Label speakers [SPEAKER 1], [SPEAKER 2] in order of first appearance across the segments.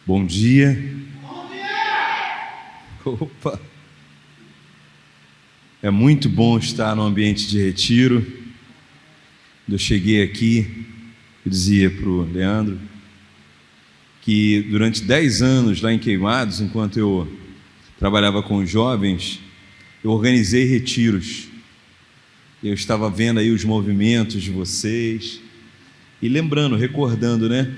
[SPEAKER 1] Bom dia. Opa! É muito bom estar no ambiente de retiro. Quando eu cheguei aqui, eu dizia para o Leandro que durante 10 anos lá em Queimados, enquanto eu trabalhava com os jovens, eu organizei retiros. Eu estava vendo aí os movimentos de vocês e lembrando, recordando, né?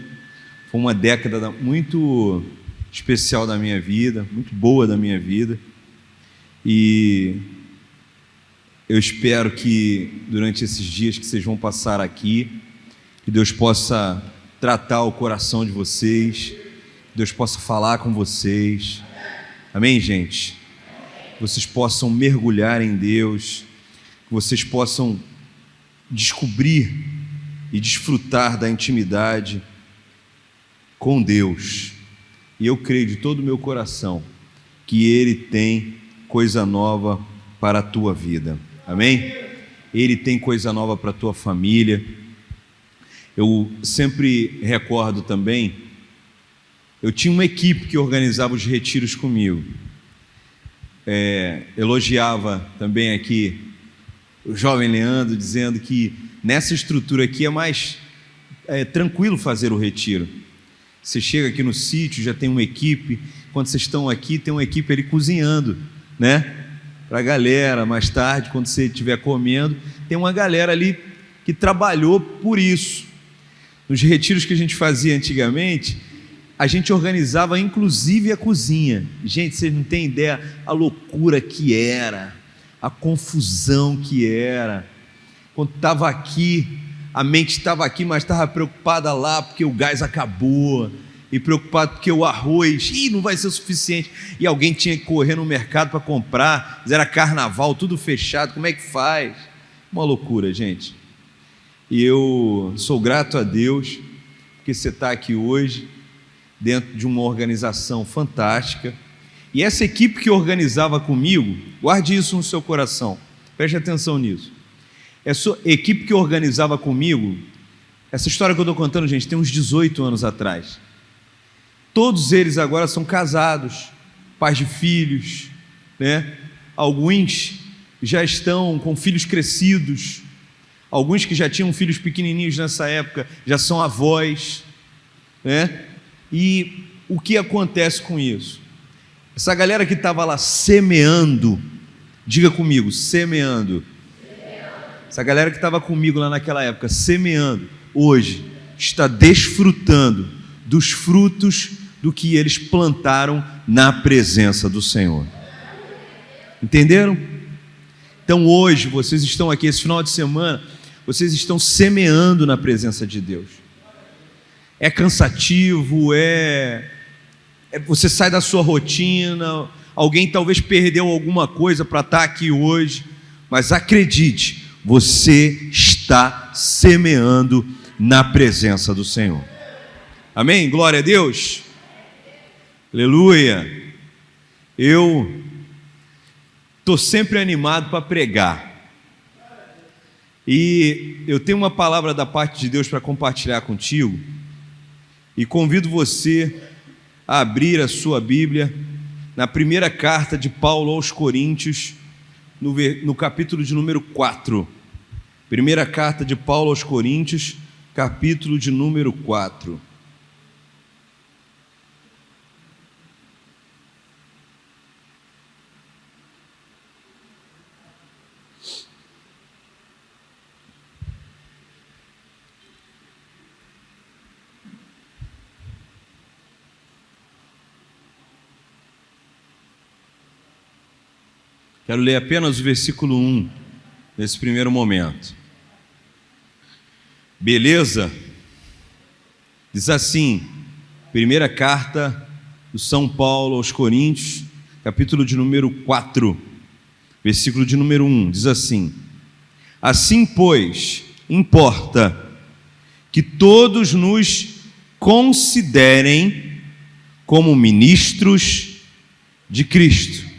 [SPEAKER 1] Foi uma década muito especial da minha vida, muito boa da minha vida, e eu espero que durante esses dias que vocês vão passar aqui, que Deus possa tratar o coração de vocês, que Deus possa falar com vocês, amém, gente? Que vocês possam mergulhar em Deus, que vocês possam descobrir e desfrutar da intimidade com Deus. E eu creio de todo o meu coração que Ele tem coisa nova para a tua vida, amém? Ele tem coisa nova para a tua família. Eu sempre recordo também, eu tinha uma equipe que organizava os retiros comigo. Elogiava também aqui o jovem Leandro, dizendo que nessa estrutura aqui é mais tranquilo fazer o retiro. Você chega aqui no sítio, já tem uma equipe. Quando vocês estão aqui, tem uma equipe ali cozinhando, né? Para a galera, mais tarde, quando você estiver comendo, tem uma galera ali que trabalhou por isso. Nos retiros que a gente fazia antigamente, a gente organizava inclusive a cozinha. Gente, vocês não têm ideia a loucura que era, a confusão que era. Quando estava aqui, a mente estava aqui, mas estava preocupada lá porque o gás acabou, e preocupado porque o arroz não vai ser o suficiente, e alguém tinha que correr no mercado para comprar, era carnaval, tudo fechado, como é que faz? Uma loucura, gente. E eu sou grato a Deus porque você está aqui hoje dentro de uma organização fantástica, e essa equipe que organizava comigo, guarde isso no seu coração, preste atenção nisso. Essa equipe que organizava comigo, essa história que eu estou contando, gente, tem uns 18 anos atrás. Todos eles agora são casados, pais de filhos, né? Alguns já estão com filhos crescidos, alguns que já tinham filhos pequenininhos nessa época, já são avós, né? E o que acontece com isso? Essa galera que estava lá semeando, diga comigo, semeando. Essa galera que estava comigo lá naquela época, semeando, hoje está desfrutando dos frutos do que eles plantaram na presença do Senhor. Entenderam? Então hoje vocês estão aqui, esse final de semana, vocês estão semeando na presença de Deus. É cansativo, você sai da sua rotina, alguém talvez perdeu alguma coisa para estar aqui hoje, mas acredite, você está semeando na presença do Senhor. Amém? Glória a Deus. Aleluia. Eu estou sempre animado para pregar. E eu tenho uma palavra da parte de Deus para compartilhar contigo. E convido você a abrir a sua Bíblia na primeira carta de Paulo aos Coríntios, no capítulo de número 4. Primeira carta de Paulo aos Coríntios, capítulo de número 4. Quero ler apenas o versículo 1, nesse primeiro momento. Beleza? Diz assim, primeira carta do São Paulo aos Coríntios, capítulo de número 4, versículo de número 1, diz assim: assim, pois, importa que todos nos considerem como ministros de Cristo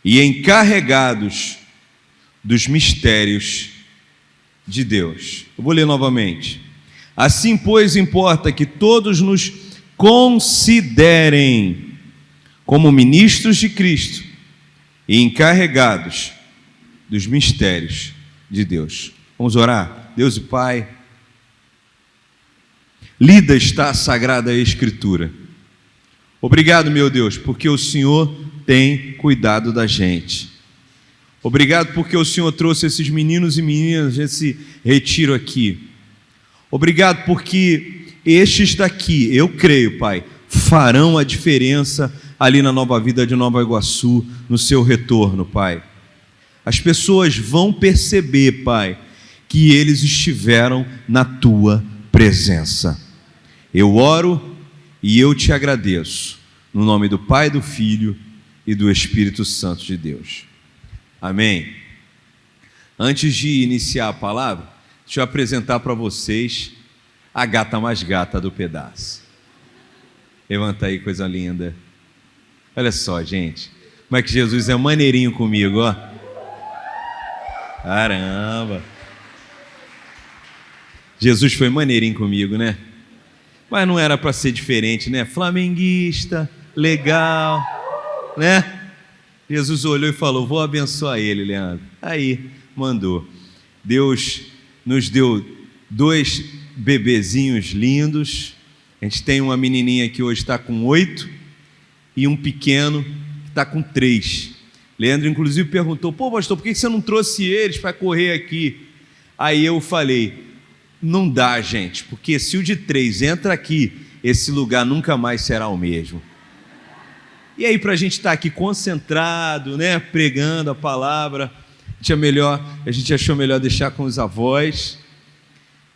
[SPEAKER 1] e encarregados dos mistérios de Deus. Eu vou ler novamente. Assim, pois, importa que todos nos considerem como ministros de Cristo e encarregados dos mistérios de Deus. Vamos orar? Deus e Pai, lida está a Sagrada Escritura. Obrigado, meu Deus, porque o Senhor tem cuidado da gente. Obrigado porque o Senhor trouxe esses meninos e meninas nesse retiro aqui. Obrigado porque estes daqui, eu creio, Pai, farão a diferença ali na Nova Vida de Nova Iguaçu, no seu retorno, Pai. As pessoas vão perceber, Pai, que eles estiveram na Tua presença. Eu oro e eu te agradeço, no nome do Pai, do Filho e do Espírito Santo de Deus. Amém. Antes de iniciar a palavra, deixa eu apresentar para vocês a gata mais gata do pedaço. Levanta aí, coisa linda. Olha só, gente, como é que Jesus é maneirinho comigo, ó. Caramba. Jesus foi maneirinho comigo, né? Mas não era para ser diferente, né? Flamenguista, legal, né? Jesus olhou e falou: vou abençoar ele, Leandro. Aí, mandou. Deus nos deu 2 bebezinhos lindos. A gente tem uma menininha que hoje está com 8 e um pequeno que está com 3. Leandro, inclusive, perguntou: pô, pastor, por que você não trouxe eles para correr aqui? Aí eu falei: não dá, gente, porque se o de 3 entra aqui, esse lugar nunca mais será o mesmo. E aí, para a gente estar aqui concentrado, né, pregando a palavra, a gente achou melhor deixar com os avós.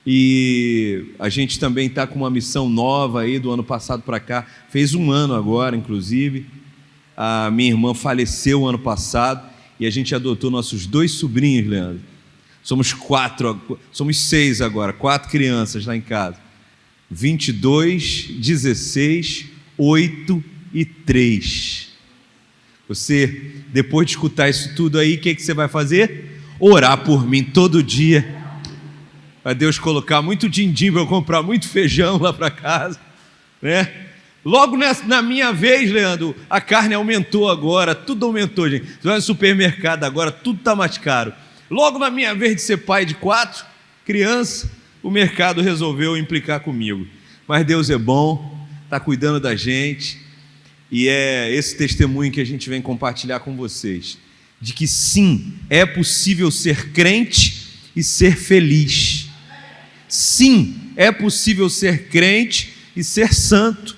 [SPEAKER 1] E a gente também está com uma missão nova aí do ano passado para cá, fez 1 ano agora, inclusive. A minha irmã faleceu ano passado e a gente adotou nossos 2 sobrinhos, Leandro. Somos 6 agora, 4 crianças lá em casa. 22, 16, 8 e 3. Você, depois de escutar isso tudo aí, o que você vai fazer? Orar por mim todo dia, para Deus colocar muito din-din para eu comprar muito feijão lá para casa, né? Logo na minha vez, Leandro, a carne aumentou agora, tudo aumentou, gente. Você vai no supermercado agora, tudo está mais caro. Logo na minha vez de ser pai de 4 crianças, o mercado resolveu implicar comigo. Mas Deus é bom, está cuidando da gente, e é esse testemunho que a gente vem compartilhar com vocês, de que sim, é possível ser crente e ser feliz. Sim, é possível ser crente e ser santo.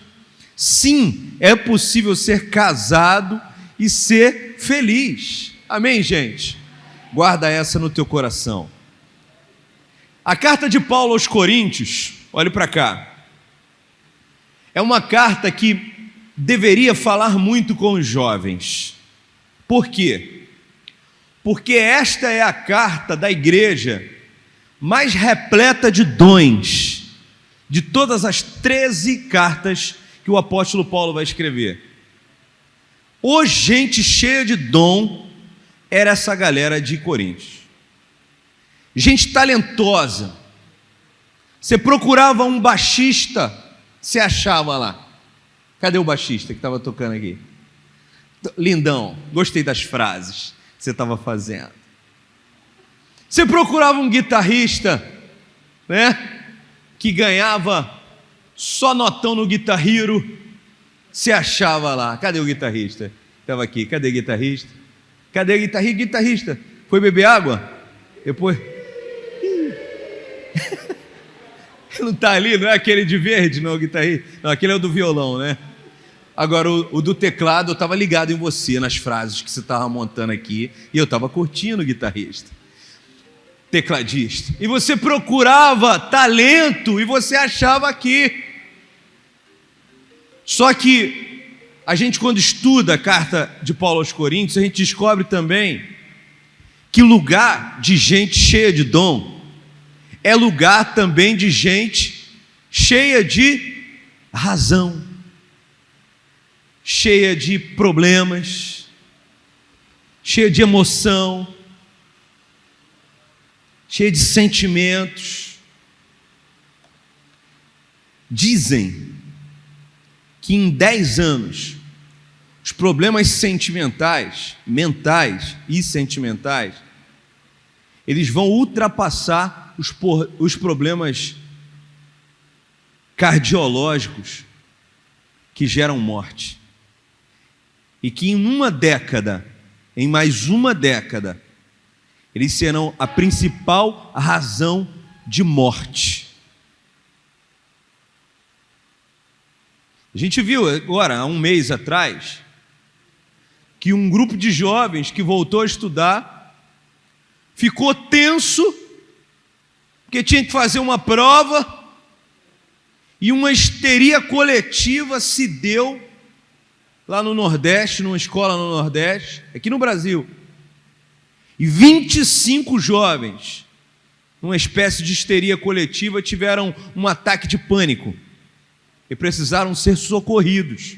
[SPEAKER 1] Sim, é possível ser casado e ser feliz. Amém, gente? Guarda essa no teu coração. A carta de Paulo aos Coríntios, olhe para cá, é uma carta que deveria falar muito com os jovens. Por quê? Porque esta é a carta da igreja mais repleta de dons de todas as 13 cartas que o apóstolo Paulo vai escrever. Ô gente cheia de dom era essa galera de Coríntios. Gente talentosa. Você procurava um baixista, você achava lá. Cadê o baixista que estava tocando aqui? Lindão, gostei das frases que você estava fazendo. Você procurava um guitarrista, né, que ganhava só notão no Guitar Hero, você achava lá. Cadê o guitarrista? Estava aqui. Cadê o guitarrista? Cadê o guitarrista? Guitarrista, foi beber água? Depois... Não está ali, não é aquele de verde, não, o guitarrista? Não, aquele é o do violão, né? Agora, o do teclado, eu estava ligado em você, nas frases que você estava montando aqui, e eu estava curtindo o guitarrista, tecladista. E você procurava talento, e você achava aqui. Só que a gente, quando estuda a carta de Paulo aos Coríntios, a gente descobre também que lugar de gente cheia de dom é lugar também de gente cheia de razão, cheia de problemas, cheia de emoção, cheia de sentimentos. Dizem que em 10 anos os problemas sentimentais, mentais e sentimentais, eles vão ultrapassar os problemas cardiológicos que geram morte. E que em mais uma década, eles serão a principal razão de morte. A gente viu agora, há um mês atrás, que um grupo de jovens que voltou a estudar ficou tenso, porque tinha que fazer uma prova, e uma histeria coletiva se deu lá no Nordeste, numa escola no Nordeste, aqui no Brasil. E 25 jovens, numa espécie de histeria coletiva, tiveram um ataque de pânico e precisaram ser socorridos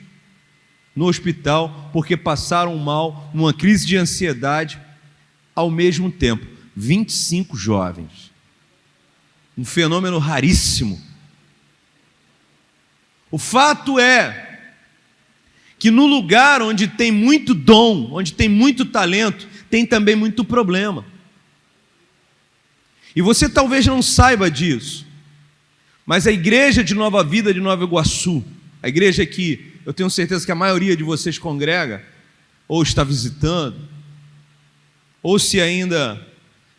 [SPEAKER 1] no hospital porque passaram mal, numa crise de ansiedade, ao mesmo tempo. 25 jovens. Um fenômeno raríssimo. O fato é que no lugar onde tem muito dom, onde tem muito talento, tem também muito problema. E você talvez não saiba disso, mas a igreja de Nova Vida de Nova Iguaçu, a igreja que eu tenho certeza que a maioria de vocês congrega, ou está visitando, ou se ainda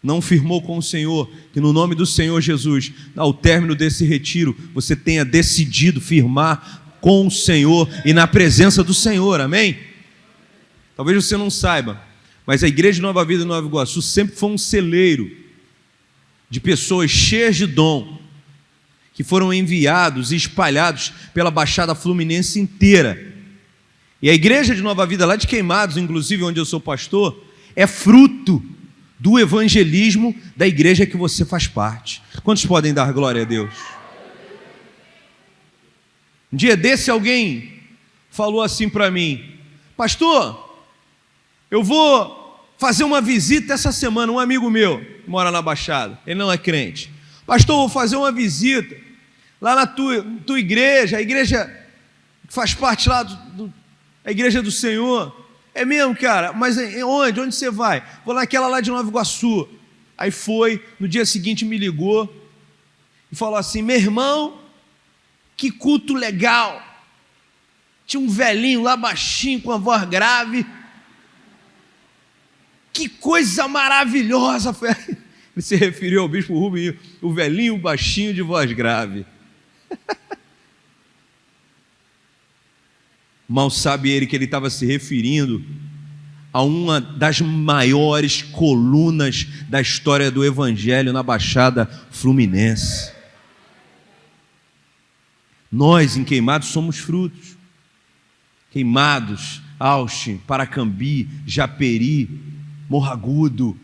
[SPEAKER 1] não firmou com o Senhor, que no nome do Senhor Jesus, ao término desse retiro, você tenha decidido firmar com o Senhor e na presença do Senhor, amém? Talvez você não saiba, mas a igreja de Nova Vida de Nova Iguaçu sempre foi um celeiro de pessoas cheias de dom, que foram enviados e espalhados pela Baixada Fluminense inteira. E a igreja de Nova Vida, lá de Queimados, inclusive onde eu sou pastor, é fruto do evangelismo da igreja que você faz parte. Quantos podem dar glória a Deus? Um dia desse alguém falou assim para mim: pastor, eu vou fazer uma visita essa semana. Um amigo meu que mora na Baixada, ele não é crente. Pastor, vou fazer uma visita lá na tua igreja, a igreja que faz parte lá da igreja do Senhor. É mesmo, cara? Mas onde? Onde você vai? Vou naquela lá de Nova Iguaçu. Aí foi, no dia seguinte me ligou e falou assim: meu irmão, que culto legal. Tinha um velhinho lá baixinho com a voz grave. Que coisa maravilhosa. Ele se referiu ao bispo Rubinho, o velhinho baixinho de voz grave. Mal sabe ele que ele estava se referindo a uma das maiores colunas da história do Evangelho na Baixada Fluminense. Nós em Queimados somos frutos. Queimados, Austin, Paracambi, Japeri, Morragudo,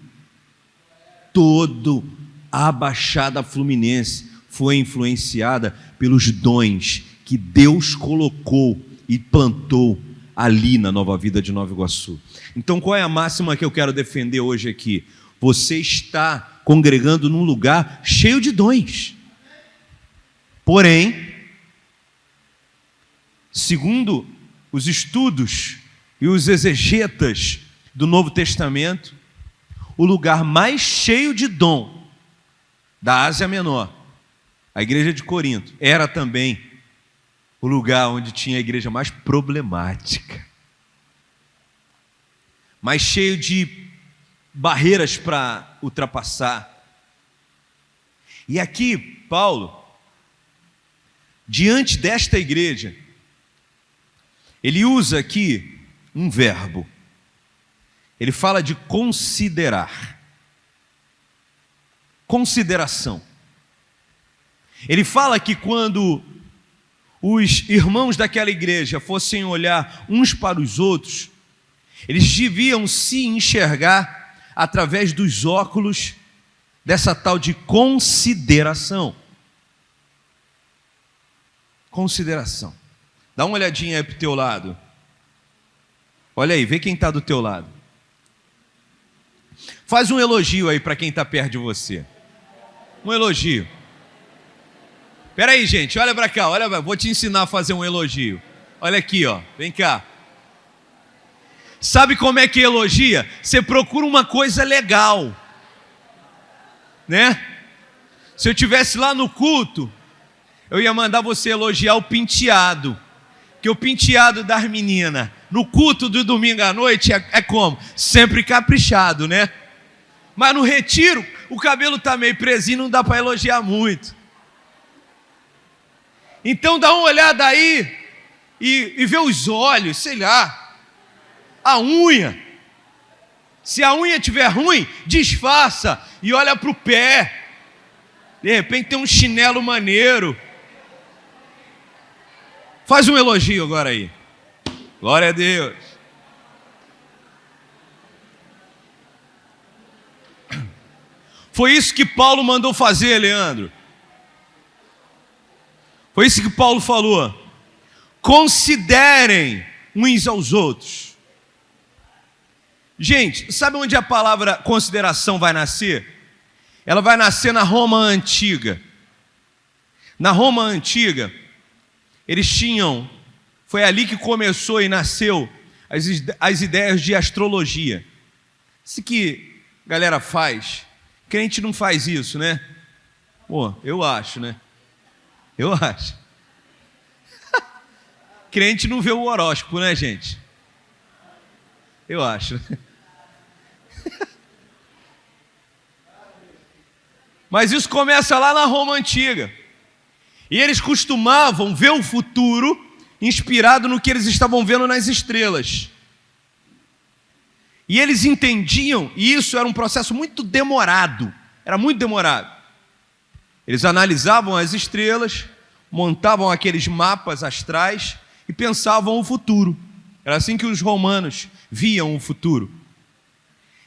[SPEAKER 1] toda a Baixada Fluminense foi influenciada pelos dons que Deus colocou e plantou ali na Nova Vida de Nova Iguaçu. Então, qual é a máxima que eu quero defender hoje aqui? Você está congregando num lugar cheio de dons. Porém, segundo os estudos e os exegetas do Novo Testamento, o lugar mais cheio de dom da Ásia Menor, a igreja de Corinto, era também o lugar onde tinha a igreja mais problemática, mais cheio de barreiras para ultrapassar. E aqui, Paulo, diante desta igreja, ele usa aqui um verbo. Ele fala de considerar. Consideração. Ele fala que quando os irmãos daquela igreja fossem olhar uns para os outros, eles deviam se enxergar através dos óculos dessa tal de consideração. Consideração. Dá uma olhadinha aí para o teu lado. Olha aí, vê quem está do teu lado. Faz um elogio aí para quem está perto de você. Um elogio. Espera aí, gente, olha para cá, vou te ensinar a fazer um elogio. Olha aqui, ó. Vem cá. Sabe como é que elogia? Você procura uma coisa legal, né? Se eu tivesse lá no culto, eu ia mandar você elogiar o penteado. Que o penteado das meninas no culto do domingo à noite é como? Sempre caprichado, né? Mas no retiro, o cabelo tá meio presinho, não dá para elogiar muito. Então dá uma olhada aí e vê os olhos, sei lá. A unha. Se a unha estiver ruim, disfarça e olha para o pé. De repente tem um chinelo maneiro. Faz um elogio agora aí. Glória a Deus. Foi isso que Paulo mandou fazer, Leandro. Foi isso que Paulo falou. Considerem uns aos outros. Gente, sabe onde a palavra consideração vai nascer? Ela vai nascer na Roma antiga. Na Roma antiga, eles tinham, foi ali que começou e nasceu as ideias de astrologia. Isso que a galera faz, crente não faz isso, né? Pô, eu acho, né? Eu acho. Crente não vê o horóscopo, né, gente? Eu acho. Mas isso começa lá na Roma antiga. E eles costumavam ver o futuro inspirado no que eles estavam vendo nas estrelas. E eles entendiam, e isso era um processo muito demorado. Era muito demorado. Eles analisavam as estrelas, montavam aqueles mapas astrais e pensavam o futuro. Era assim que os romanos viam o futuro.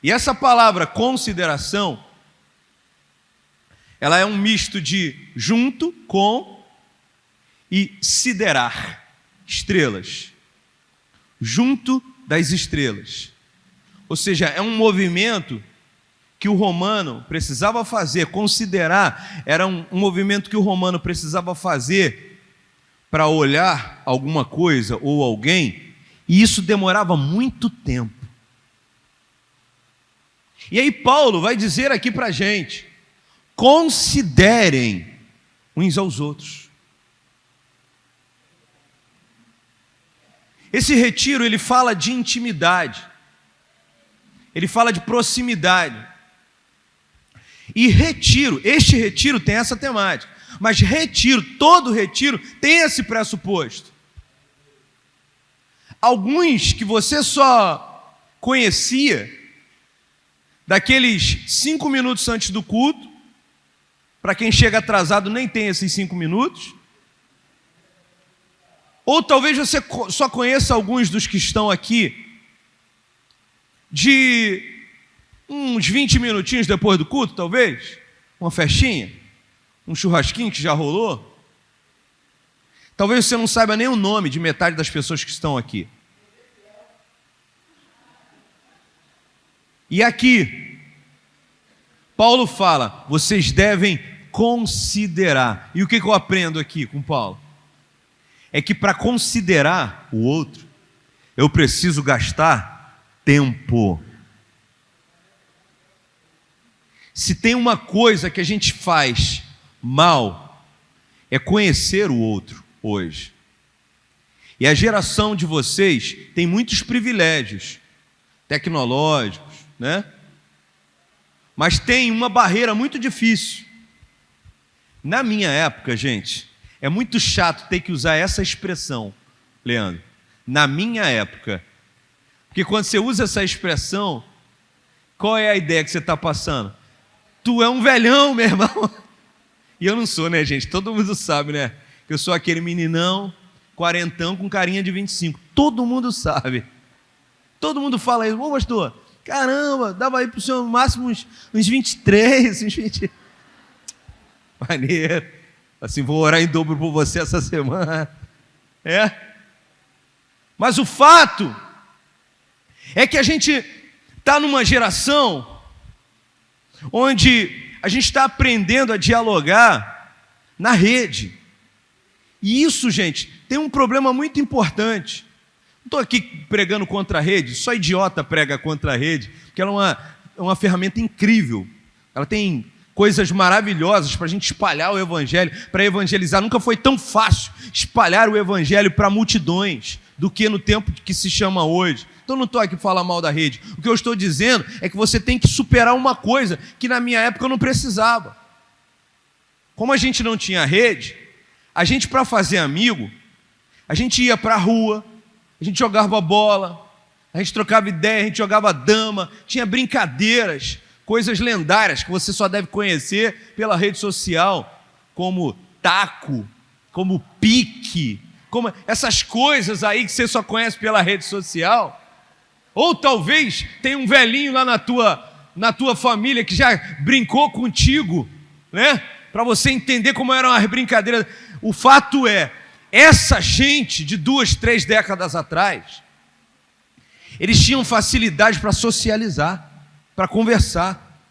[SPEAKER 1] E essa palavra consideração, ela é um misto de junto com e siderar, estrelas. Junto das estrelas. Ou seja, é um movimento que o romano precisava fazer, considerar, era um movimento que o romano precisava fazer para olhar alguma coisa ou alguém, e isso demorava muito tempo. E aí Paulo vai dizer aqui para a gente, considerem uns aos outros. Esse retiro, ele fala de intimidade, ele fala de proximidade. E retiro, este retiro tem essa temática, mas retiro, todo retiro tem esse pressuposto. Alguns que você só conhecia daqueles 5 minutos antes do culto, para quem chega atrasado nem tem esses 5 minutos, ou talvez você só conheça alguns dos que estão aqui de uns 20 minutinhos depois do culto, talvez, uma festinha, um churrasquinho que já rolou. Talvez você não saiba nem o nome de metade das pessoas que estão aqui. E aqui, Paulo fala, vocês devem considerar. E o que eu aprendo aqui com Paulo? É que para considerar o outro, eu preciso gastar tempo. Se tem uma coisa que a gente faz mal, é conhecer o outro hoje. E a geração de vocês tem muitos privilégios tecnológicos, né? Mas tem uma barreira muito difícil. Na minha época, gente, é muito chato ter que usar essa expressão, Leandro. Na minha época. Porque quando você usa essa expressão, qual é a ideia que você está passando? Tu é um velhão, meu irmão. E eu não sou, né, gente? Todo mundo sabe, né? Que eu sou aquele meninão, quarentão, com carinha de 25. Todo mundo sabe. Todo mundo fala isso. Ô, pastor, caramba, dava aí para o senhor no máximo uns 23, uns 20. Maneiro. Assim, vou orar em dobro por você essa semana. É? Mas o fato é que a gente está numa geração onde a gente está aprendendo a dialogar na rede. E isso, gente, tem um problema muito importante. Não estou aqui pregando contra a rede, só idiota prega contra a rede, porque ela é uma ferramenta incrível. Ela tem coisas maravilhosas para a gente espalhar o Evangelho, para evangelizar. Nunca foi tão fácil espalhar o Evangelho para multidões do que no tempo que se chama hoje. Então não estou aqui para falar mal da rede. O que eu estou dizendo é que você tem que superar uma coisa que na minha época eu não precisava. Como a gente não tinha rede, a gente, para fazer amigo, a gente ia para a rua, a gente jogava bola, a gente trocava ideia, a gente jogava dama, tinha brincadeiras, coisas lendárias que você só deve conhecer pela rede social, como taco, como pique, como essas coisas aí que você só conhece pela rede social. Ou talvez tenha um velhinho lá na tua família que já brincou contigo, né? Para você entender como eram as brincadeiras. O fato é, essa gente de 2, 3 décadas atrás, eles tinham facilidade para socializar, para conversar.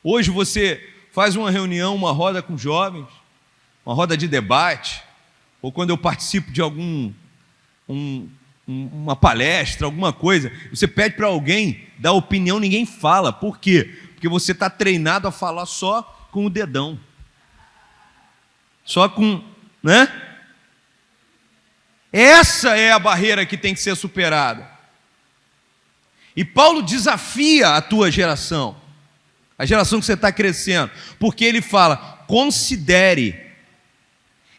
[SPEAKER 1] Hoje você faz uma reunião, uma roda com jovens, uma roda de debate, ou quando eu participo de uma palestra, alguma coisa, você pede para alguém dar opinião, ninguém fala. Por quê? Porque você está treinado a falar só com o dedão. Só com, né? Essa é a barreira que tem que ser superada. E Paulo desafia a tua geração, a geração que você está crescendo, porque ele fala: considere,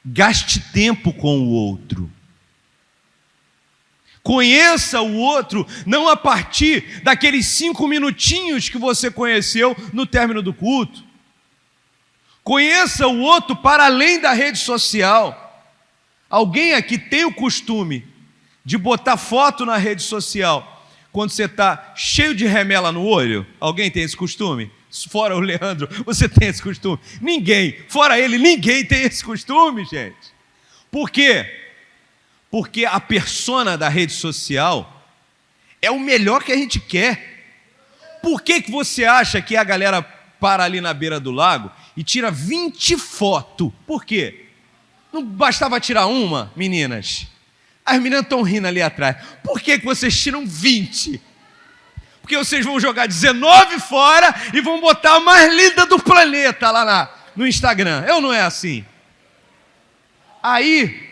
[SPEAKER 1] gaste tempo com o outro. Conheça o outro, não a partir daqueles 5 minutinhos que você conheceu no término do culto. Conheça o outro para além da rede social. Alguém aqui tem o costume de botar foto na rede social quando você está cheio de remela no olho? Alguém tem esse costume? Fora o Leandro, você tem esse costume? Ninguém, fora ele, ninguém tem esse costume, gente. Por quê? Porque a persona da rede social é o melhor que a gente quer. Por que você acha que a galera para ali na beira do lago e tira 20 fotos? Por quê? Não bastava tirar uma, meninas? As meninas estão rindo ali atrás. Por que vocês tiram 20? Porque vocês vão jogar 19 fora e vão botar a mais linda do planeta lá no Instagram. Eu não é assim. Aí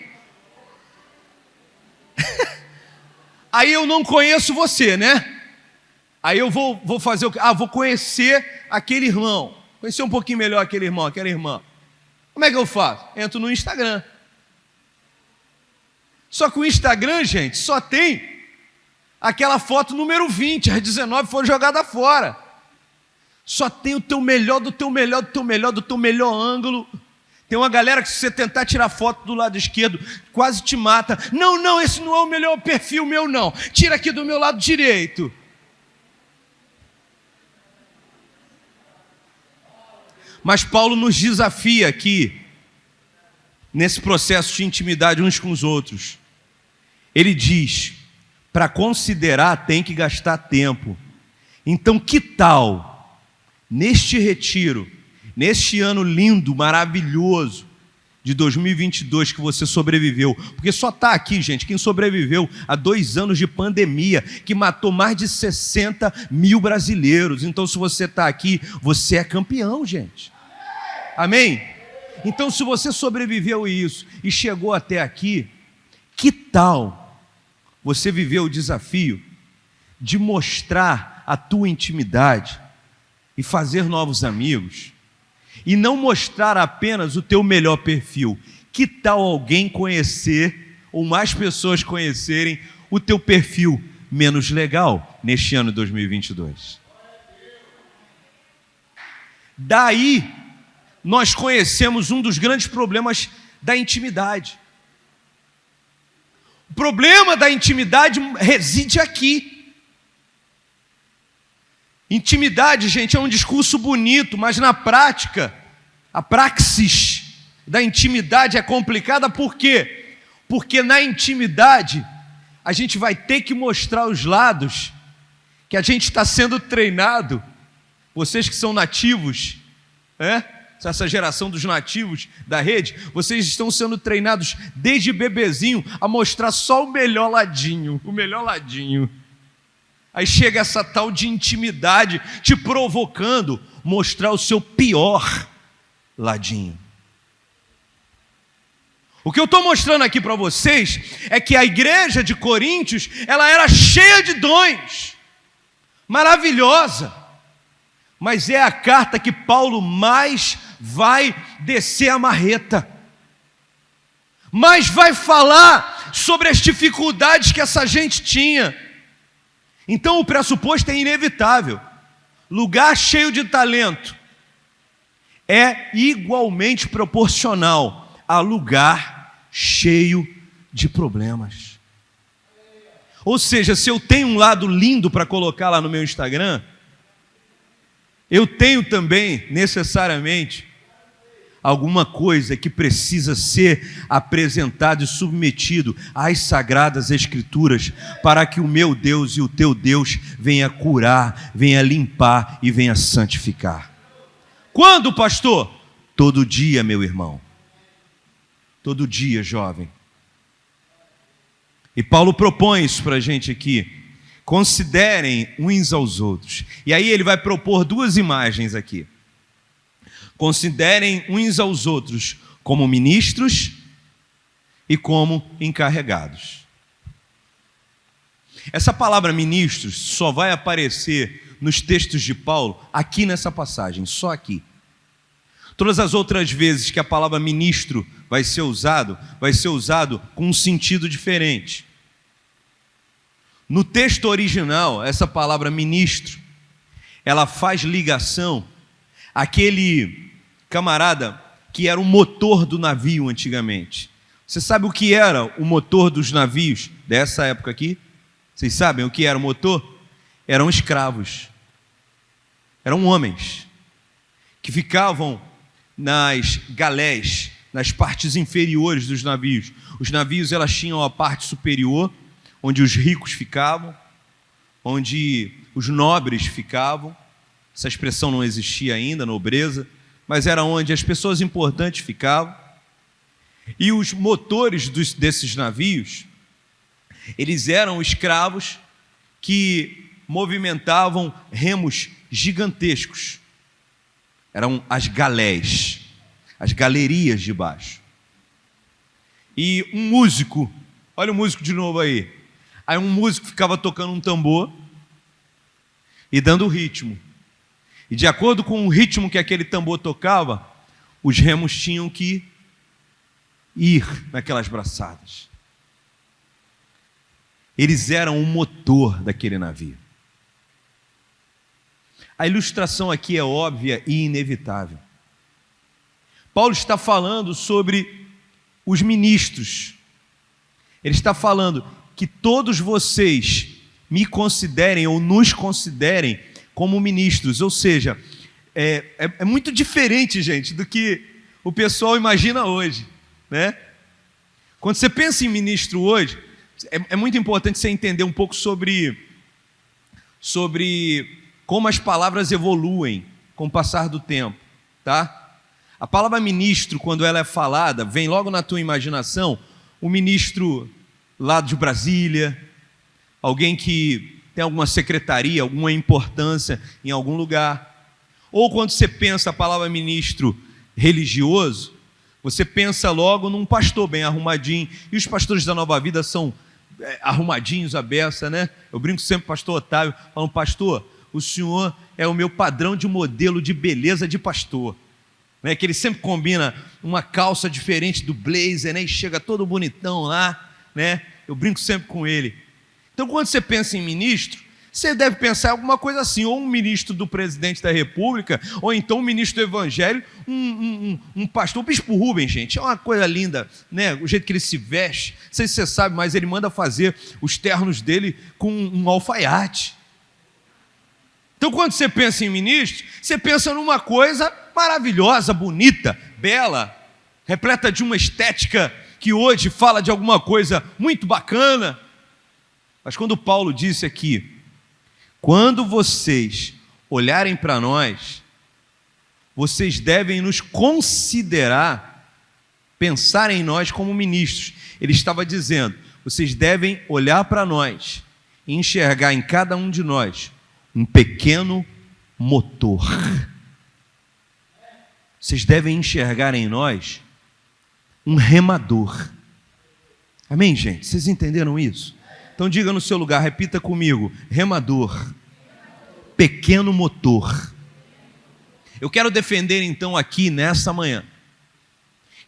[SPEAKER 1] eu não conheço você, né? Aí eu vou fazer o quê? Vou conhecer aquele irmão. Conhecer um pouquinho melhor aquele irmão, aquela irmã. Como é que eu faço? Entro no Instagram. Só que o Instagram, gente, só tem aquela foto número 20, as 19 foram jogadas fora. Só tem o teu melhor, do teu melhor, do teu melhor, do teu melhor ângulo. Tem uma galera que, se você tentar tirar foto do lado esquerdo, quase te mata. Não, esse não é o melhor perfil meu, não. Tira aqui do meu lado direito. Mas Paulo nos desafia aqui, nesse processo de intimidade uns com os outros. Ele diz: para considerar tem que gastar tempo. Então que tal, neste retiro, neste ano lindo, maravilhoso de 2022 que você sobreviveu, porque só está aqui, gente, quem sobreviveu a 2 anos de pandemia, que matou mais de 60 mil brasileiros. Então, se você está aqui, você é campeão, gente. Amém? Então, se você sobreviveu a isso e chegou até aqui, que tal você viver o desafio de mostrar a tua intimidade e fazer novos amigos? E não mostrar apenas o teu melhor perfil. Que tal alguém conhecer, ou mais pessoas conhecerem, o teu perfil menos legal neste ano de 2022? Daí, nós conhecemos um dos grandes problemas da intimidade. O problema da intimidade reside aqui. Intimidade, gente, é um discurso bonito, mas na prática, a praxis da intimidade é complicada. Por quê? Porque na intimidade, a gente vai ter que mostrar os lados que a gente está sendo treinado. Vocês que são nativos, essa geração dos nativos da rede, vocês estão sendo treinados desde bebezinho a mostrar só o melhor ladinho, o melhor ladinho. Aí chega essa tal de intimidade te provocando mostrar o seu pior ladinho. O que eu estou mostrando aqui para vocês é que a igreja de Coríntios, ela era cheia de dons, maravilhosa, mas é a carta que Paulo mais vai descer a marreta, mais vai falar sobre as dificuldades que essa gente tinha. Então o pressuposto é inevitável: lugar cheio de talento é igualmente proporcional a lugar cheio de problemas. Ou seja, se eu tenho um lado lindo para colocar lá no meu Instagram, eu tenho também, necessariamente, alguma coisa que precisa ser apresentado e submetido às sagradas escrituras, para que o meu Deus e o teu Deus venha curar, venha limpar e venha santificar. Quando, pastor? Todo dia, meu irmão. Todo dia, jovem. E Paulo propõe isso para a gente aqui. Considerem uns aos outros. E aí ele vai propor duas imagens aqui. Considerem uns aos outros como ministros e como encarregados. Essa palavra ministros só vai aparecer nos textos de Paulo aqui nessa passagem, só aqui. Todas as outras vezes que a palavra ministro vai ser usado com um sentido diferente. No texto original, essa palavra ministro, ela faz ligação àquele camarada que era o motor do navio antigamente. Você sabe o que era o motor dos navios dessa época aqui? Vocês sabem o que era o motor? Eram escravos. Eram homens que ficavam nas galés, nas partes inferiores dos navios. Os navios, elas tinham a parte superior, onde os ricos ficavam, onde os nobres ficavam. Essa expressão não existia ainda, nobreza, mas era onde as pessoas importantes ficavam. E os motores desses navios, eles eram escravos que movimentavam remos gigantescos. Eram as galés, as galerias de baixo. E um músico, olha o músico de novo aí. Aí um músico ficava tocando um tambor e dando o ritmo. E de acordo com o ritmo que aquele tambor tocava, os remos tinham que ir naquelas braçadas. Eles eram o motor daquele navio. A ilustração aqui é óbvia e inevitável. Paulo está falando sobre os ministros. Ele está falando que todos vocês me considerem ou nos considerem como ministros. Ou seja, é muito diferente, gente, do que o pessoal imagina hoje, né? Quando você pensa em ministro hoje, é muito importante você entender um pouco sobre como as palavras evoluem com o passar do tempo, tá? A palavra ministro, quando ela é falada, vem logo na tua imaginação o ministro lá de Brasília, alguém que tem alguma secretaria, alguma importância em algum lugar. Ou quando você pensa a palavra ministro religioso, você pensa logo num pastor bem arrumadinho, e os pastores da Nova Vida são arrumadinhos à beça, né? Eu brinco sempre com o pastor Otávio, falando: pastor, o senhor é o meu padrão de modelo de beleza de pastor, né? Que ele sempre combina uma calça diferente do blazer, né? E chega todo bonitão lá, né? Eu brinco sempre com ele. Então, quando você pensa em ministro, você deve pensar em alguma coisa assim, ou um ministro do presidente da República, ou então um ministro do Evangelho, um pastor. O bispo Rubens, gente, é uma coisa linda, né? O jeito que ele se veste, não sei se você sabe, mas ele manda fazer os ternos dele com um alfaiate. Então, quando você pensa em ministro, você pensa numa coisa maravilhosa, bonita, bela, repleta de uma estética que hoje fala de alguma coisa muito bacana. Mas quando Paulo disse aqui: quando vocês olharem para nós, vocês devem nos considerar, pensar em nós como ministros. Ele estava dizendo, vocês devem olhar para nós e enxergar em cada um de nós um pequeno motor. Vocês devem enxergar em nós um remador. Amém, gente? Vocês entenderam isso? Então diga no seu lugar, repita comigo: remador, pequeno motor. Eu quero defender então aqui nessa manhã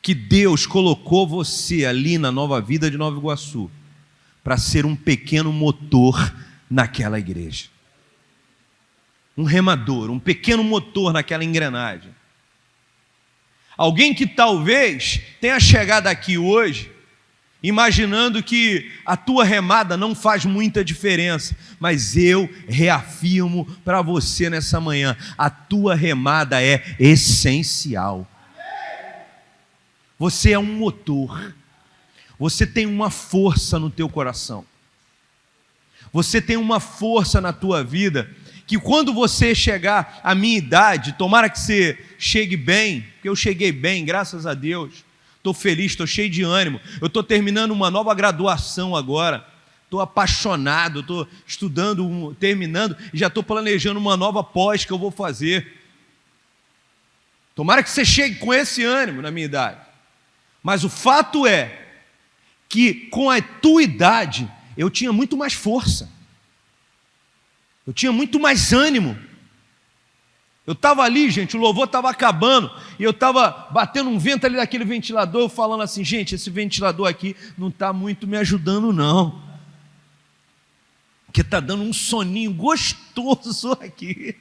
[SPEAKER 1] que Deus colocou você ali na Nova Vida de Nova Iguaçu para ser um pequeno motor naquela igreja. Um remador, um pequeno motor naquela engrenagem. Alguém que talvez tenha chegado aqui hoje imaginando que a tua remada não faz muita diferença, mas eu reafirmo para você nessa manhã, a tua remada é essencial. Você é um motor, você tem uma força no teu coração, você tem uma força na tua vida, que quando você chegar à minha idade, tomara que você chegue bem, porque eu cheguei bem, graças a Deus, estou feliz, estou cheio de ânimo, eu estou terminando uma nova graduação agora, estou apaixonado, estou estudando, terminando, e já estou planejando uma nova pós que eu vou fazer. Tomara que você chegue com esse ânimo na minha idade. Mas o fato é que com a tua idade eu tinha muito mais força, eu tinha muito mais ânimo. Eu estava ali, gente, o louvor estava acabando, e eu estava batendo um vento ali daquele ventilador, falando assim, gente, esse ventilador aqui não está muito me ajudando não, porque está dando um soninho gostoso aqui.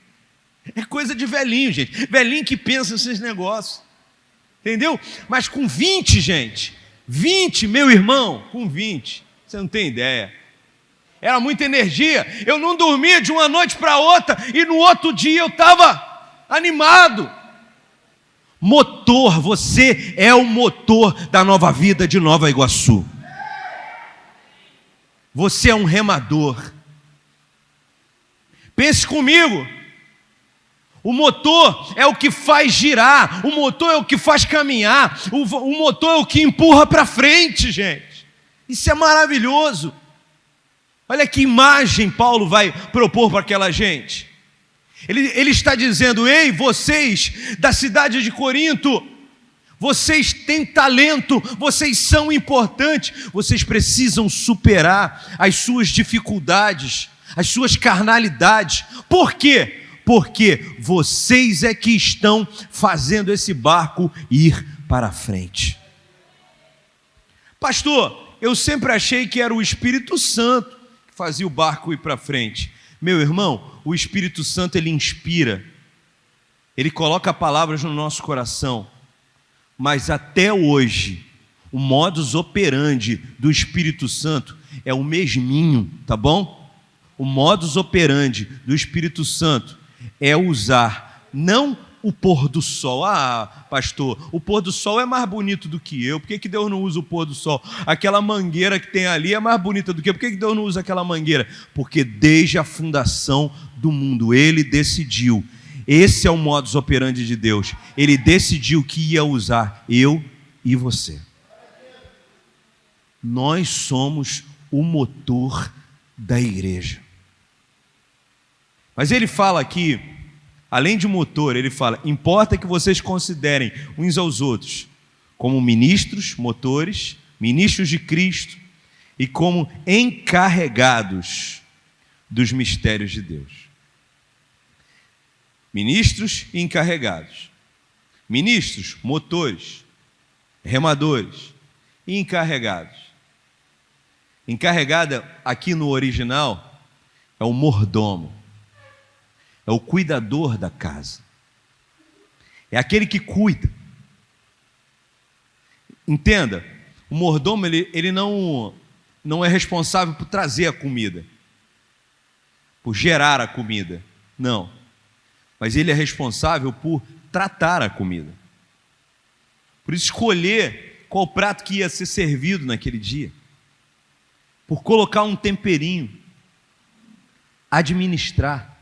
[SPEAKER 1] É coisa de velhinho, gente, velhinho que pensa nesses negócios. Entendeu? Mas com 20, gente, 20, meu irmão, com 20, você não tem ideia. Era muita energia, eu não dormia de uma noite para outra, e no outro dia eu estava animado. Motor, você é o motor da Nova Vida de Nova Iguaçu. Você é um remador. Pense comigo. O motor é o que faz girar, o motor é o que faz caminhar, o motor é o que empurra para frente, gente. Isso é maravilhoso. Olha que imagem Paulo vai propor para aquela gente. Ele está dizendo, ei, vocês da cidade de Corinto, vocês têm talento, vocês são importantes, vocês precisam superar as suas dificuldades, as suas carnalidades. Por quê? Porque vocês é que estão fazendo esse barco ir para frente. Pastor, eu sempre achei que era o Espírito Santo que fazia o barco ir para frente. Meu irmão, o Espírito Santo, ele inspira, ele coloca palavras no nosso coração, mas até hoje, o modus operandi do Espírito Santo é o mesminho, tá bom? O modus operandi do Espírito Santo é usar não o pôr do sol. Ah, pastor, o pôr do sol é mais bonito do que eu. Por que Deus não usa o pôr do sol? Aquela mangueira que tem ali é mais bonita do que eu. Por que Deus não usa aquela mangueira? Porque desde a fundação do mundo Ele decidiu. Esse é o modus operandi de Deus. Ele decidiu que ia usar eu e você. Nós somos o motor da igreja. Mas ele fala aqui, além de motor, ele fala, importa que vocês considerem uns aos outros como ministros, motores, ministros de Cristo e como encarregados dos mistérios de Deus. Ministros e encarregados. Ministros, motores, remadores e encarregados. Encarregada aqui no original é o mordomo. É o cuidador da casa. É aquele que cuida. Entenda, o mordomo ele não é responsável por trazer a comida, por gerar a comida. Não. Mas ele é responsável por tratar a comida. Por escolher qual prato que ia ser servido naquele dia. Por colocar um temperinho. Administrar.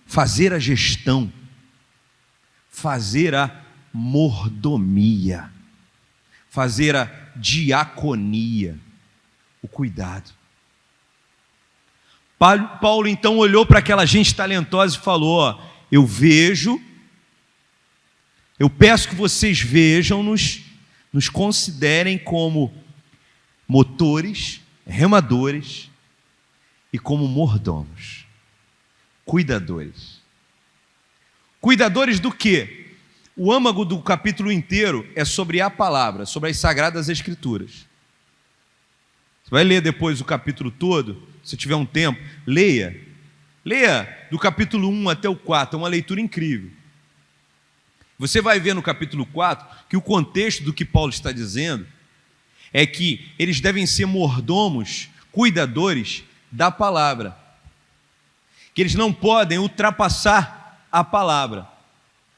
[SPEAKER 1] Fazer a gestão, fazer a mordomia, fazer a diaconia, o cuidado. Paulo então olhou para aquela gente talentosa e falou: ó, eu peço que vocês nos considerem como motores, remadores e como mordomos, cuidadores. Cuidadores do quê? O âmago do capítulo inteiro é sobre a palavra, sobre as Sagradas Escrituras. Você vai ler depois o capítulo todo, se tiver um tempo, leia. Leia do capítulo 1 até o 4, é uma leitura incrível. Você vai ver no capítulo 4 que o contexto do que Paulo está dizendo é que eles devem ser mordomos, cuidadores da palavra. Que eles não podem ultrapassar a palavra.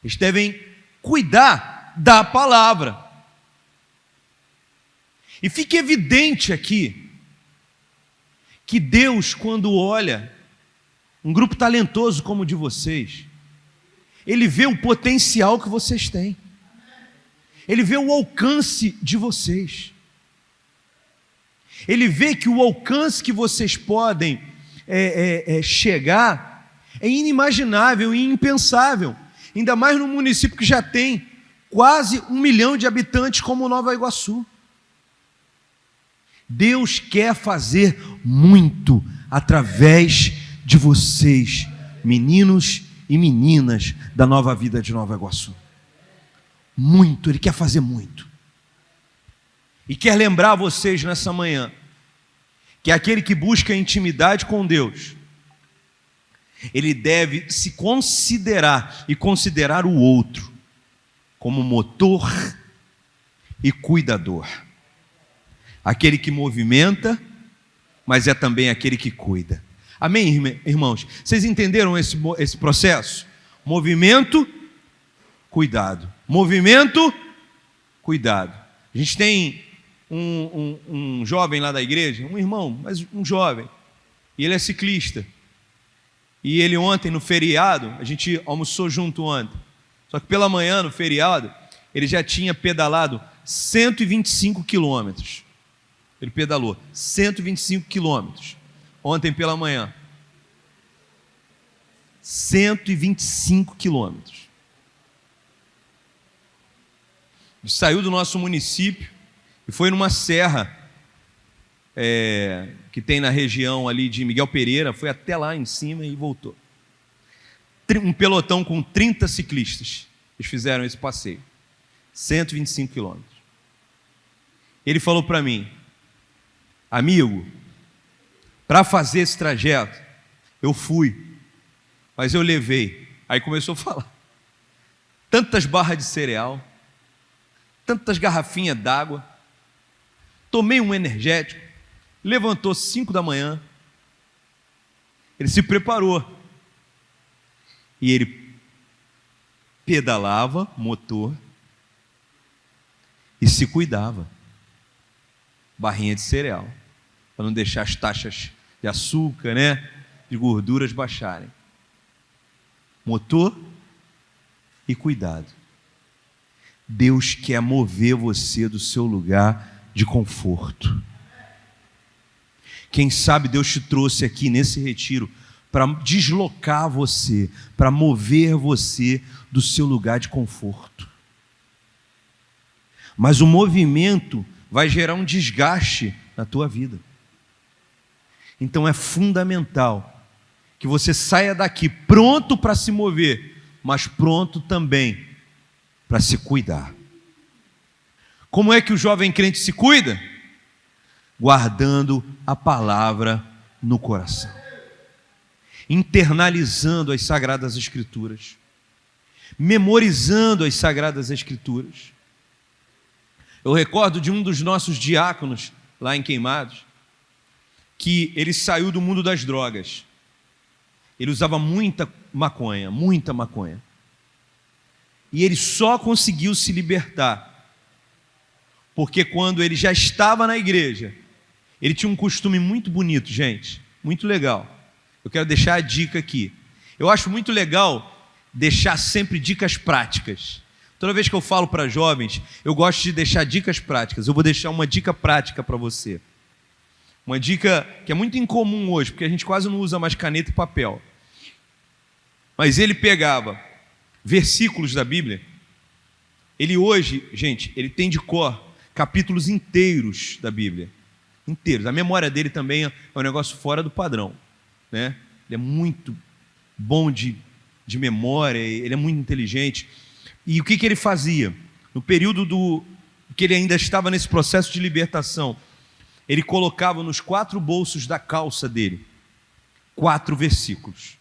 [SPEAKER 1] Eles devem cuidar da palavra. E fica evidente aqui que Deus, quando olha um grupo talentoso como o de vocês, Ele vê o potencial que vocês têm. Ele vê o alcance de vocês. Ele vê que o alcance que vocês podem chegar é inimaginável e impensável. Ainda mais num município que já tem quase 1 milhão de habitantes como Nova Iguaçu. Deus quer fazer muito através de vocês, meninos e meninas da Nova Vida de Nova Iguaçu. Muito, Ele quer fazer muito. E quer lembrar vocês nessa manhã que aquele que busca intimidade com Deus, ele deve se considerar e considerar o outro como motor e cuidador. Aquele que movimenta, mas é também aquele que cuida. Amém, irmãos? Vocês entenderam esse processo? Movimento, cuidado. Movimento, cuidado. A gente tem um jovem lá da igreja, um irmão, mas um jovem, e ele é ciclista. E ele ontem, no feriado, a gente almoçou junto ontem. Só que pela manhã, no feriado, ele já tinha pedalado 125 quilômetros. Ele pedalou 125 quilômetros ontem pela manhã. 125 quilômetros. Ele saiu do nosso município e foi numa serra que tem na região ali de Miguel Pereira, foi até lá em cima e voltou. Um pelotão com 30 ciclistas, eles fizeram esse passeio, 125 quilômetros. Ele falou para mim: amigo, para fazer esse trajeto, eu fui, mas eu levei. Aí começou a falar. Tantas barras de cereal, tantas garrafinhas d'água, tomei um energético, levantou 5 da manhã, ele se preparou, e ele pedalava, motor, e se cuidava, barrinha de cereal, para não deixar as taxas de açúcar, de gorduras baixarem. Motor e cuidado. Deus quer mover você do seu lugar de conforto. Quem sabe Deus te trouxe aqui nesse retiro para deslocar você, para mover você do seu lugar de conforto. Mas o movimento vai gerar um desgaste na tua vida. Então é fundamental que você saia daqui pronto para se mover, mas pronto também para se cuidar. Como é que o jovem crente se cuida? Guardando a palavra no coração, internalizando as Sagradas Escrituras, memorizando as Sagradas Escrituras. Eu recordo de um dos nossos diáconos lá em Queimados, que ele saiu do mundo das drogas. Ele usava muita maconha. E ele só conseguiu se libertar porque quando ele já estava na igreja, ele tinha um costume muito bonito, gente, muito legal. Eu quero deixar a dica aqui. Eu acho muito legal deixar sempre dicas práticas. Toda vez que eu falo para jovens, eu gosto de deixar dicas práticas. Eu vou deixar uma dica prática para você. Uma dica que é muito incomum hoje, porque a gente quase não usa mais caneta e papel. Mas ele pegava versículos da Bíblia. Ele hoje, gente, ele tem de cor capítulos inteiros da Bíblia. Inteiros. A memória dele também é um negócio fora do padrão, né? Ele é muito bom de memória, ele é muito inteligente. E o que ele fazia? No período que ele ainda estava nesse processo de libertação, ele colocava nos 4 bolsos da calça dele 4 versículos.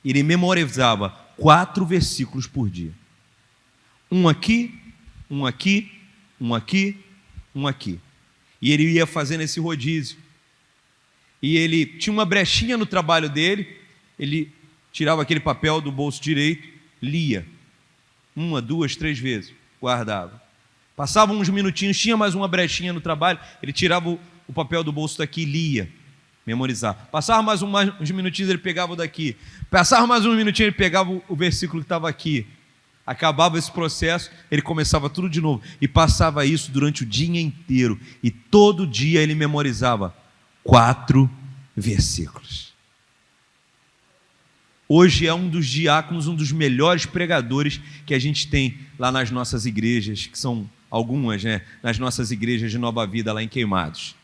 [SPEAKER 1] Ele memorizava 4 versículos por dia. Um aqui, um aqui, um aqui, um aqui. E ele ia fazendo esse rodízio. E ele tinha uma brechinha no trabalho dele, ele tirava aquele papel do bolso direito, lia. 1, 2, 3 vezes, guardava. Passava uns minutinhos, tinha mais uma brechinha no trabalho, ele tirava o papel do bolso daqui e lia, memorizar. Passava mais uns minutinhos, ele pegava o daqui. Passava mais uns minutinhos, ele pegava o versículo que estava aqui. Acabava esse processo, ele começava tudo de novo. E passava isso durante o dia inteiro. E todo dia ele memorizava 4 versículos. Hoje é um dos diáconos, um dos melhores pregadores que a gente tem lá nas nossas igrejas, que são algumas, né? Nas nossas igrejas de Nova Vida, lá em Queimados.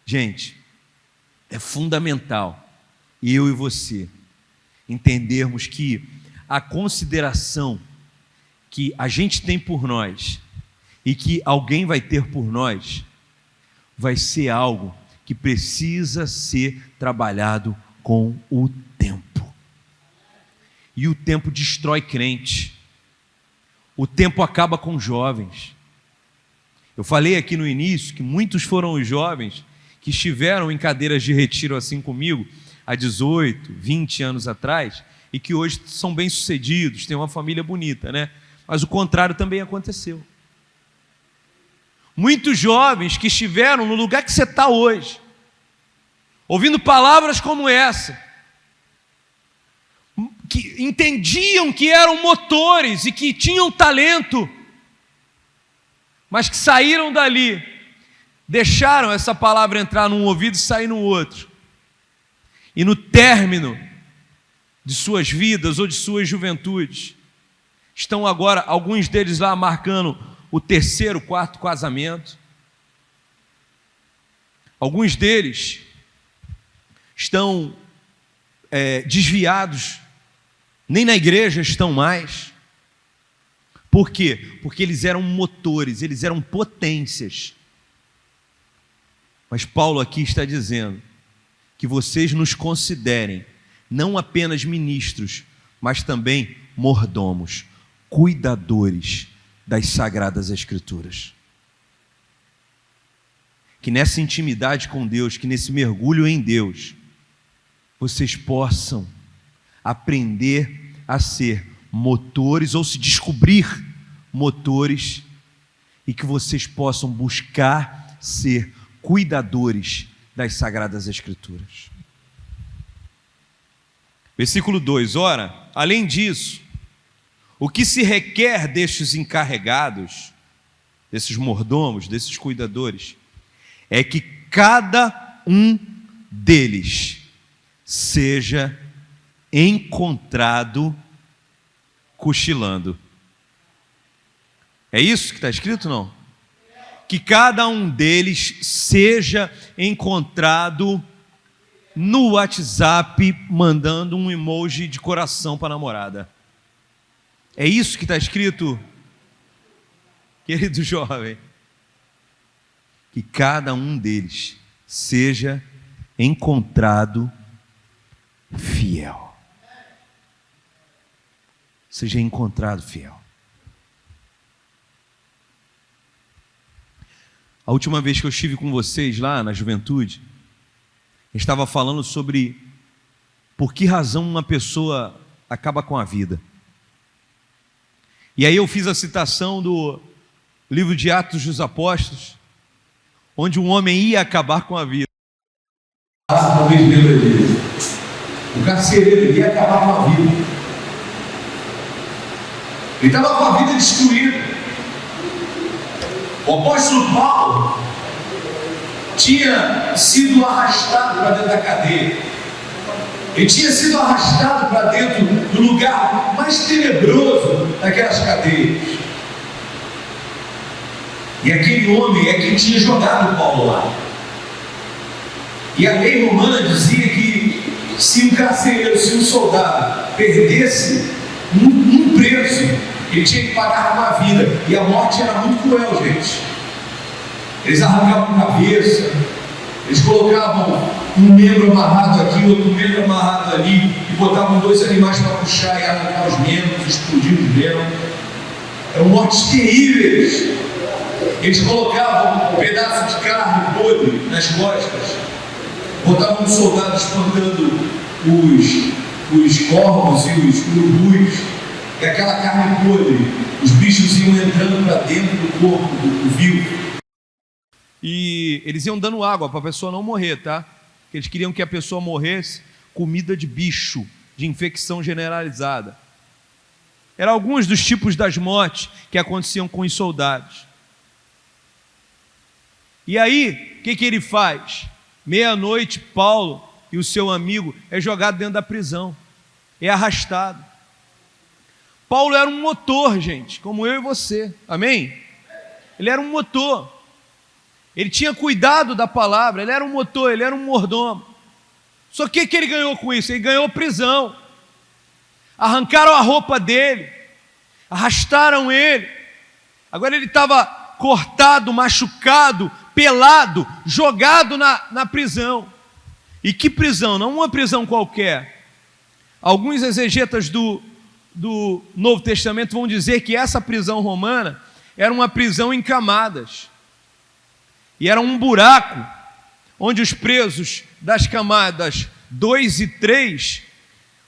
[SPEAKER 1] Gente, é fundamental, eu e você, entendermos que a consideração que a gente tem por nós e que alguém vai ter por nós vai ser algo que precisa ser trabalhado com o tempo. E o tempo destrói crente. O tempo acaba com jovens. Eu falei aqui no início que muitos foram os jovens que estiveram em cadeiras de retiro assim comigo há 18, 20 anos atrás e que hoje são bem-sucedidos, têm uma família bonita, né? Mas o contrário também aconteceu. Muitos jovens que estiveram no lugar que você está hoje, ouvindo palavras como essa, que entendiam que eram motores e que tinham talento, mas que saíram dali, deixaram essa palavra entrar num ouvido e sair no outro. E no término de suas vidas ou de suas juventudes, estão agora, alguns deles lá marcando o 3º, 4º casamento. Alguns deles estão desviados, nem na igreja estão mais. Por quê? Porque eles eram motores, eles eram potências. Mas Paulo aqui está dizendo que vocês nos considerem não apenas ministros, mas também mordomos, cuidadores das Sagradas Escrituras. Que nessa intimidade com Deus, que nesse mergulho em Deus, vocês possam aprender a ser motores ou se descobrir motores e que vocês possam buscar ser cuidadores das Sagradas Escrituras. Versículo 2, ora, além disso, o que se requer destes encarregados, desses mordomos, desses cuidadores, é que cada um deles seja encontrado cochilando. É isso que está escrito, não? Que cada um deles seja encontrado no WhatsApp mandando um emoji de coração para a namorada. É isso que está escrito, querido jovem? Que cada um deles seja encontrado fiel. Seja encontrado fiel. A última vez que eu estive com vocês lá na juventude, eu estava falando sobre por que razão uma pessoa acaba com a vida. E aí eu fiz a citação do livro de Atos dos Apóstolos, onde um homem ia acabar com a vida. Talvez lembra disso.
[SPEAKER 2] O carcereiro ia acabar com a vida. Ele estava com a vida destruída. O apóstolo Paulo tinha sido arrastado para dentro da cadeia. Ele tinha sido arrastado para dentro do lugar mais tenebroso daquelas cadeias. E aquele homem é que tinha jogado Paulo lá. E a lei romana dizia que se um carcereiro, se um soldado perdesse um preso, ele tinha que pagar com a vida. E a morte era muito cruel, gente. Eles arrancavam a cabeça, eles colocavam um membro amarrado aqui, outro membro amarrado ali, e botavam 2 animais para puxar e arrancar os membros, explodir os membros. Eram mortes terríveis. Eles colocavam um pedaço de carne podre nas costas, botavam um soldado espantando os corvos e os urubus, e aquela carne podre, os bichos iam entrando para dentro do corpo do vivo.
[SPEAKER 1] E eles iam dando água para a pessoa não morrer, tá? Porque eles queriam que a pessoa morresse comida de bicho, de infecção generalizada. Eram alguns dos tipos das mortes que aconteciam com os soldados. E aí, o que ele faz? Meia-noite, Paulo e o seu amigo é jogado dentro da prisão, é arrastado. Paulo era um motor, gente, como eu e você, amém? Ele era um motor, ele tinha cuidado da palavra, ele era um motor, ele era um mordomo. Só que o que ele ganhou com isso? Ele ganhou prisão. Arrancaram a roupa dele, arrastaram ele. Agora ele estava cortado, machucado, pelado, jogado na prisão. E que prisão? Não uma prisão qualquer. Alguns exegetas do Novo Testamento vão dizer que essa prisão romana era uma prisão em camadas. E era um buraco onde os presos das camadas 2 e 3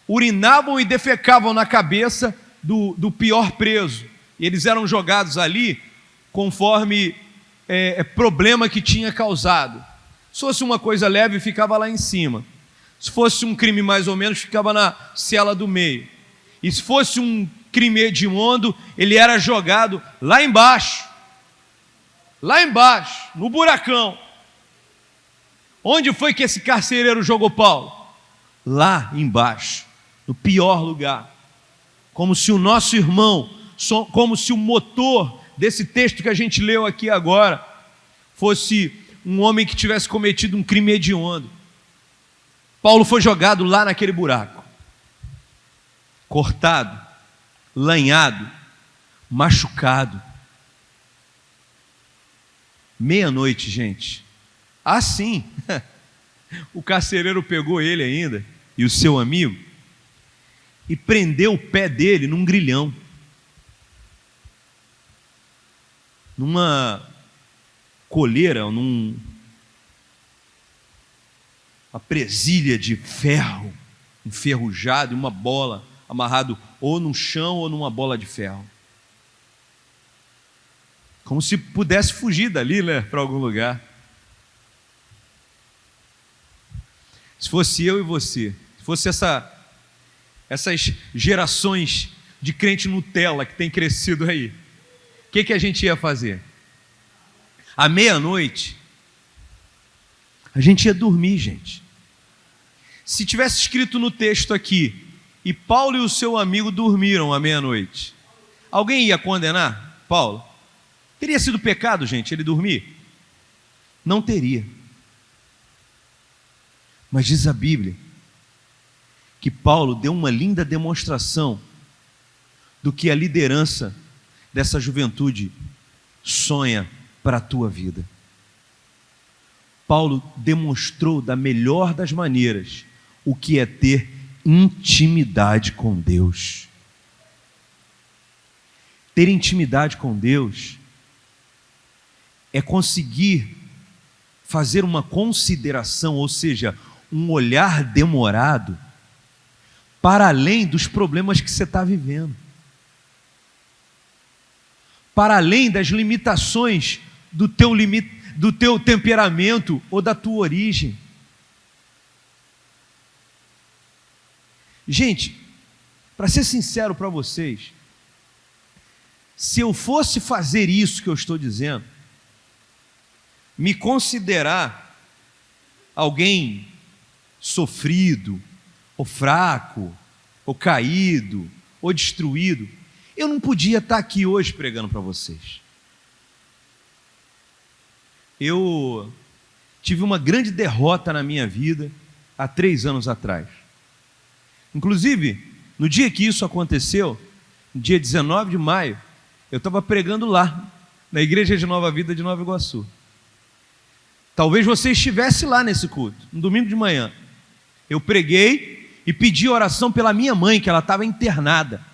[SPEAKER 1] urinavam e defecavam na cabeça do pior preso. E eles eram jogados ali conforme problema que tinha causado. Se fosse uma coisa leve, ficava lá em cima. Se fosse um crime mais ou menos, ficava na cela do meio. E se fosse um crime hediondo, ele era jogado lá embaixo, no buracão. Onde foi que esse carcereiro jogou Paulo? Lá embaixo, no pior lugar. Como se o nosso irmão, como se o motor desse texto que a gente leu aqui agora, fosse um homem que tivesse cometido um crime hediondo. Paulo foi jogado lá naquele buraco, cortado, lanhado, machucado. Meia-noite, gente. Assim, o carcereiro pegou ele ainda, e o seu amigo, e prendeu o pé dele num grilhão, numa coleira, uma presilha de ferro, enferrujado, e uma bola amarrado ou no chão ou numa bola de ferro. Como se pudesse fugir dali, né, para algum lugar. Se fosse eu e você, se fosse essas gerações de crente Nutella que tem crescido aí, o que a gente ia fazer? À meia-noite, a gente ia dormir, gente. Se tivesse escrito no texto aqui, e Paulo e o seu amigo dormiram à meia-noite, alguém ia condenar Paulo? Teria sido pecado, gente, ele dormir? Não teria. Mas diz a Bíblia que Paulo deu uma linda demonstração do que a liderança dessa juventude sonha para a tua vida. Paulo demonstrou da melhor das maneiras o que é ter intimidade com Deus. Ter intimidade com Deus é conseguir fazer uma consideração, ou seja, um olhar demorado para além dos problemas que você está vivendo, para além das limitações do teu temperamento ou da tua origem. Gente, para ser sincero para vocês, se eu fosse fazer isso que eu estou dizendo, me considerar alguém sofrido, ou fraco, ou caído, ou destruído, eu não podia estar aqui hoje pregando para vocês. Eu tive uma grande derrota na minha vida há 3 anos atrás. Inclusive, no dia que isso aconteceu, no dia 19 de maio, eu estava pregando lá, na Igreja de Nova Vida de Nova Iguaçu. Talvez você estivesse lá nesse culto, no domingo de manhã. Eu preguei e pedi oração pela minha mãe, que ela estava internada.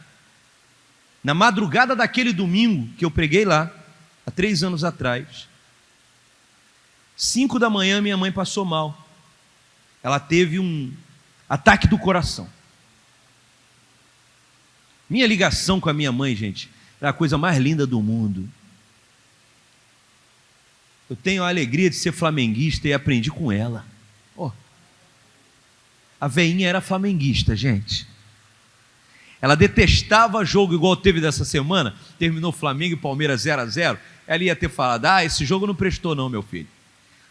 [SPEAKER 1] Na madrugada daquele domingo que eu preguei lá, há 3 anos atrás, 5 da manhã minha mãe passou mal. Ela teve um ataque do coração. Minha ligação com a minha mãe, gente, era a coisa mais linda do mundo. Eu tenho a alegria de ser flamenguista e aprendi com ela. Oh. A veinha era flamenguista, gente. Ela detestava jogo igual teve dessa semana. Terminou Flamengo e Palmeiras 0-0. Ela ia ter falado: esse jogo não prestou não, meu filho.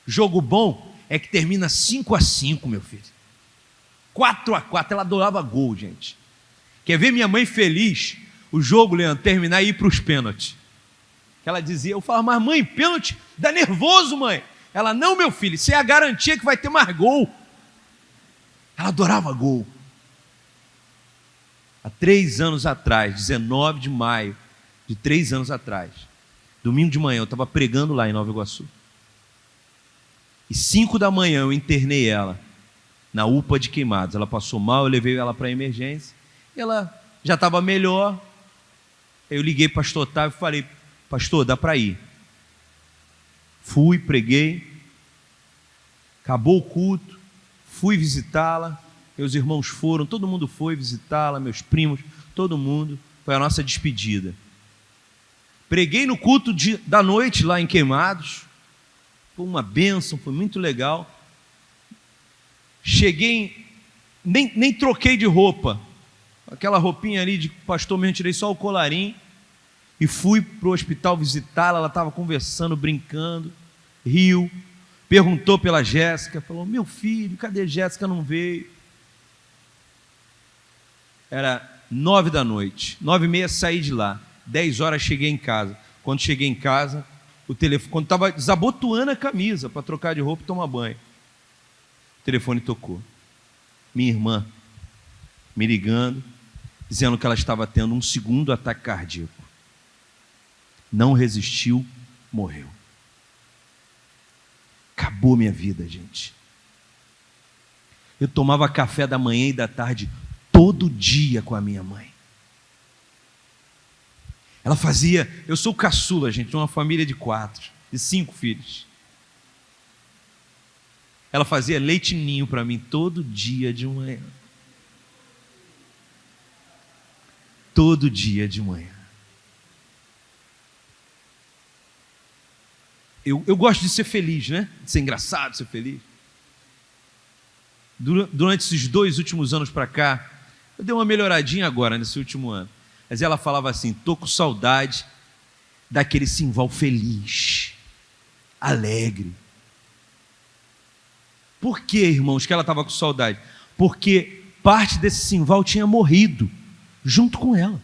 [SPEAKER 1] Jogo bom é que termina 5-5, meu filho. 4-4. Ela adorava gol, gente. Quer ver minha mãe feliz? O jogo, Leandro, terminar e ir para os pênaltis. Ela dizia, eu falava, mas mãe, pênalti dá nervoso, mãe. Ela, não, meu filho, isso é a garantia que vai ter mais gol. Ela adorava gol. Há 3 anos atrás, 19 de maio de 3 anos atrás, domingo de manhã, eu estava pregando lá em Nova Iguaçu. E 5 da manhã eu internei ela na UPA de Queimados. Ela passou mal, eu levei ela para a emergência. E ela já estava melhor. Eu liguei para o pastor Otávio e falei, pastor, dá para ir. Fui, preguei. Acabou o culto. Fui visitá-la. Meus irmãos foram, todo mundo foi visitá-la, meus primos, todo mundo. Foi a nossa despedida. Preguei no culto da noite lá em Queimados. Foi uma bênção, foi muito legal. Cheguei, nem troquei de roupa. Aquela roupinha ali de pastor mesmo, tirei só o colarinho. E fui para o hospital visitá-la. Ela estava conversando, brincando, riu. Perguntou pela Jéssica, falou, meu filho, cadê a Jéssica? Não veio. Era 9 da noite, 9h30 saí de lá. 10 horas cheguei em casa. Quando cheguei em casa, o telefone, quando estava desabotoando a camisa para trocar de roupa e tomar banho, o telefone tocou. Minha irmã me ligando, dizendo que ela estava tendo um segundo ataque cardíaco. Não resistiu, morreu. Acabou minha vida, gente. Eu tomava café da manhã e da tarde todo dia com a minha mãe. Ela fazia, eu sou caçula, gente, de uma família de 5 filhos. Ela fazia leite ninho para mim todo dia de manhã. Todo dia de manhã. Eu gosto de ser feliz, né? De ser engraçado, de ser feliz. Durante esses 2 últimos anos para cá, eu dei uma melhoradinha agora, nesse último ano. Mas ela falava assim, estou com saudade daquele Simval feliz, alegre. Por que, irmãos, que ela estava com saudade? Porque parte desse Simval tinha morrido junto com ela.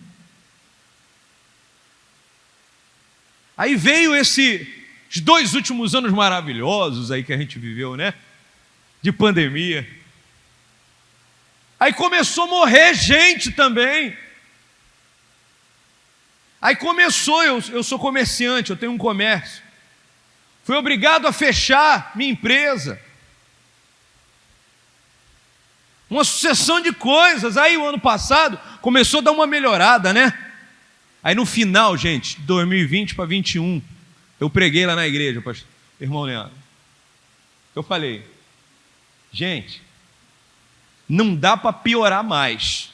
[SPEAKER 1] Aí veio esses 2 últimos anos maravilhosos aí que a gente viveu, né? De pandemia. Aí começou a morrer gente também. Aí começou, eu sou comerciante, eu tenho um comércio. Fui obrigado a fechar minha empresa. Uma sucessão de coisas. Aí o ano passado começou a dar uma melhorada, né? Aí no final, gente, 2020 para 2021, eu preguei lá na igreja, pastor, irmão Leandro. Eu falei, gente, não dá para piorar mais.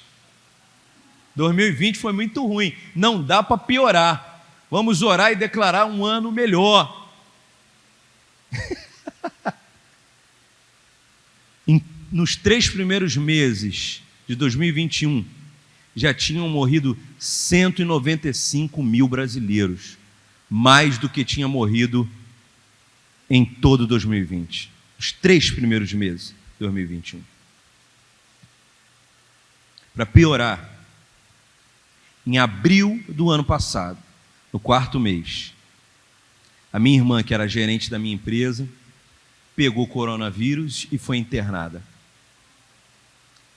[SPEAKER 1] 2020 foi muito ruim, não dá para piorar. Vamos orar e declarar um ano melhor. Nos 3 primeiros meses de 2021, já tinham morrido 195 mil brasileiros, mais do que tinha morrido em todo 2020, os 3 primeiros meses de 2021. Para piorar, em abril do ano passado, no 4º mês, a minha irmã, que era gerente da minha empresa, pegou coronavírus e foi internada.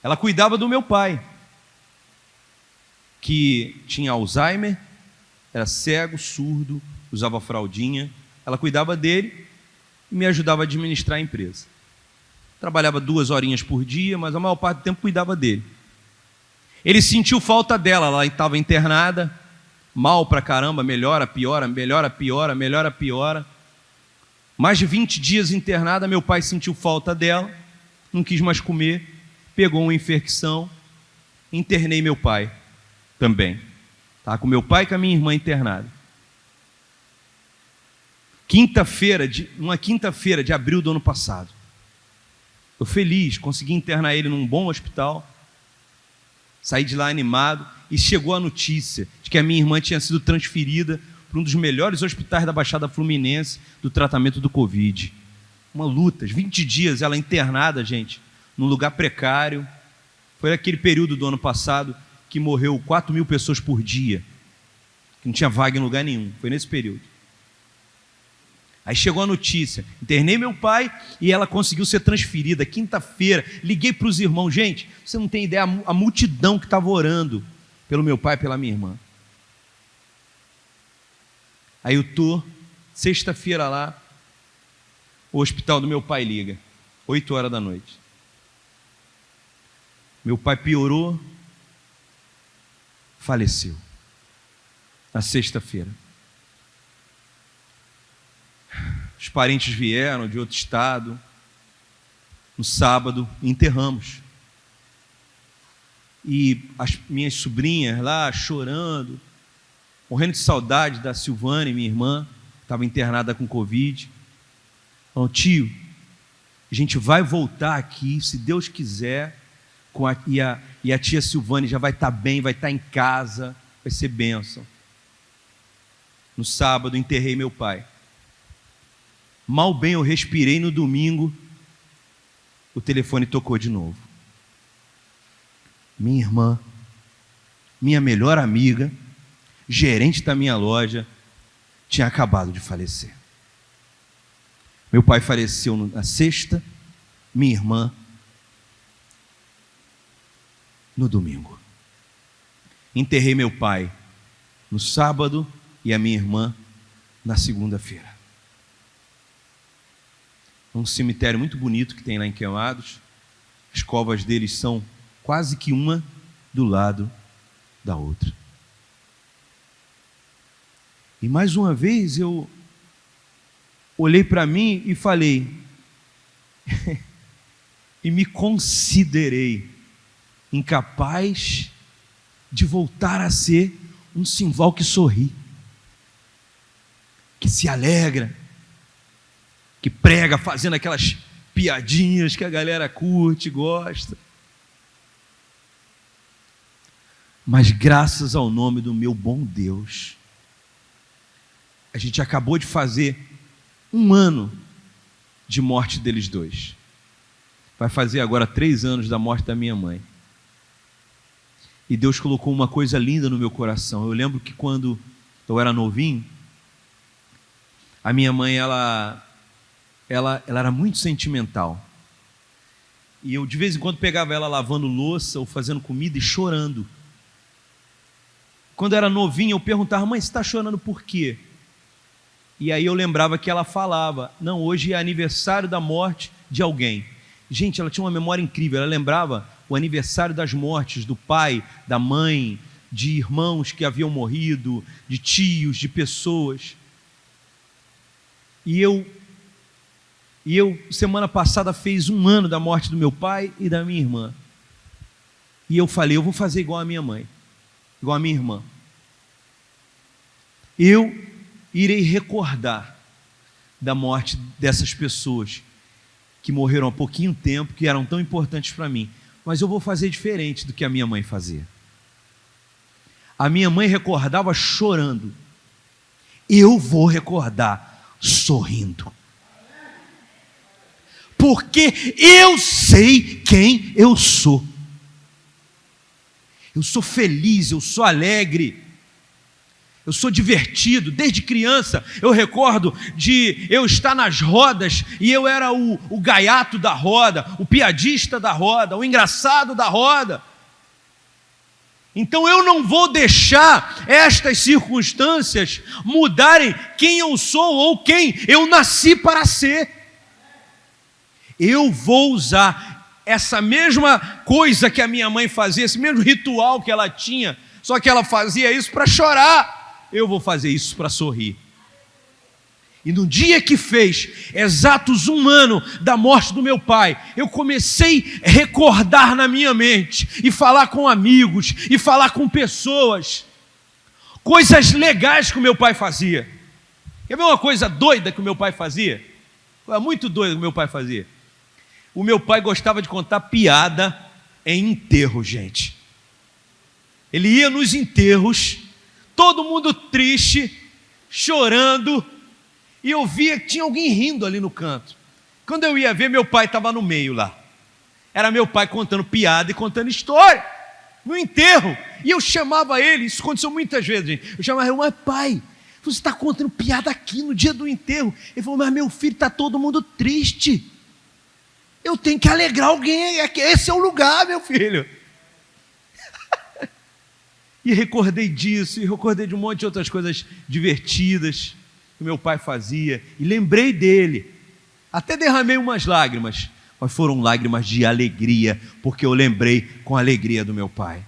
[SPEAKER 1] Ela cuidava do meu pai, que tinha Alzheimer, era cego, surdo, usava fraldinha. Ela cuidava dele e me ajudava a administrar a empresa. Trabalhava 2 horinhas por dia, mas a maior parte do tempo cuidava dele. Ele sentiu falta dela, ela estava internada, mal pra caramba, melhora, piora, melhora, piora, melhora, piora. Mais de 20 dias internada, meu pai sentiu falta dela, não quis mais comer, pegou uma infecção, internei meu pai também. Estava com meu pai e com a minha irmã internada. Uma quinta-feira de abril do ano passado. Eu feliz, consegui internar ele num bom hospital, saí de lá animado e chegou a notícia de que a minha irmã tinha sido transferida para um dos melhores hospitais da Baixada Fluminense do tratamento do Covid. Uma luta, 20 dias ela internada, gente, num lugar precário. Foi aquele período do ano passado que morreu 4 mil pessoas por dia, que não tinha vaga em lugar nenhum, foi nesse período. Aí chegou a notícia, internei meu pai e ela conseguiu ser transferida. Quinta-feira, liguei para os irmãos, gente, você não tem ideia a multidão que estava orando pelo meu pai e pela minha irmã. Aí eu estou, sexta-feira lá, o hospital do meu pai liga, 8 horas da noite. Meu pai piorou, faleceu, na sexta-feira. Os parentes vieram de outro estado, no sábado, enterramos. E as minhas sobrinhas lá chorando, morrendo de saudade da Silvane, minha irmã, estava internada com Covid. Falaram, tio, a gente vai voltar aqui, se Deus quiser, e a tia Silvane já vai estar bem, vai estar em casa, vai ser bênção. No sábado, enterrei meu pai. Mal bem eu respirei, no domingo, o telefone tocou de novo. Minha irmã, minha melhor amiga, gerente da minha loja, tinha acabado de falecer. Meu pai faleceu na sexta, minha irmã no domingo. Enterrei meu pai no sábado e a minha irmã na segunda-feira. Um cemitério muito bonito que tem lá em Queimados. As covas deles são quase que uma do lado da outra. E mais uma vez eu olhei para mim e falei, e me considerei incapaz de voltar a ser um Simval que sorri, que se alegra, que prega fazendo aquelas piadinhas que a galera curte, gosta. Mas graças ao nome do meu bom Deus, a gente acabou de fazer 1 ano de morte deles dois. Vai fazer agora 3 anos da morte da minha mãe. E Deus colocou uma coisa linda no meu coração. Eu lembro que quando eu era novinho, a minha mãe, ela era muito sentimental. E eu de vez em quando pegava ela lavando louça ou fazendo comida e chorando. Quando eu era novinho, eu perguntava, mãe, você está chorando por quê? E aí eu lembrava que ela falava, não, hoje é aniversário da morte de alguém. Gente, ela tinha uma memória incrível, ela lembrava o aniversário das mortes do pai, da mãe, de irmãos que haviam morrido, de tios, de pessoas. E eu, semana passada, fez 1 ano da morte do meu pai e da minha irmã. E eu falei, eu vou fazer igual a minha mãe, igual a minha irmã. Eu irei recordar da morte dessas pessoas que morreram há pouquinho tempo, que eram tão importantes para mim. mas eu vou fazer diferente do que a minha mãe fazia. A minha mãe recordava chorando. Eu vou recordar sorrindo. Porque eu sei quem eu sou. Eu sou feliz, eu sou alegre, eu sou divertido. Desde criança eu recordo de eu estar nas rodas e eu era o gaiato da roda, o piadista da roda, o engraçado da roda. Então eu não vou deixar estas circunstâncias mudarem quem eu sou ou quem eu nasci para ser. Eu vou usar essa mesma coisa que a minha mãe fazia, esse mesmo ritual que ela tinha, só que ela fazia isso para chorar. Eu vou fazer isso para sorrir. E no dia que fez exatos 1 ano da morte do meu pai, eu comecei a recordar na minha mente, e falar com amigos, e falar com pessoas, coisas legais que o meu pai fazia. Quer ver uma coisa doida que o meu pai fazia? Muito doida que o meu pai fazia. O meu pai gostava de contar piada em enterro, gente. Ele ia nos enterros, todo mundo triste, chorando, e eu via que tinha alguém rindo ali no canto. Quando eu ia ver, meu pai estava no meio lá. Era meu pai contando piada e contando história no enterro. E eu chamava ele, isso aconteceu muitas vezes, gente. Eu chamava ele, mas pai, você está contando piada aqui no dia do enterro? Ele falou, mas meu filho, está todo mundo triste. Eu tenho que alegrar alguém, esse é o lugar, meu filho. E recordei disso, e recordei de um monte de outras coisas divertidas que meu pai fazia, e lembrei dele. Até derramei umas lágrimas, mas foram lágrimas de alegria, porque eu lembrei com a alegria do meu pai.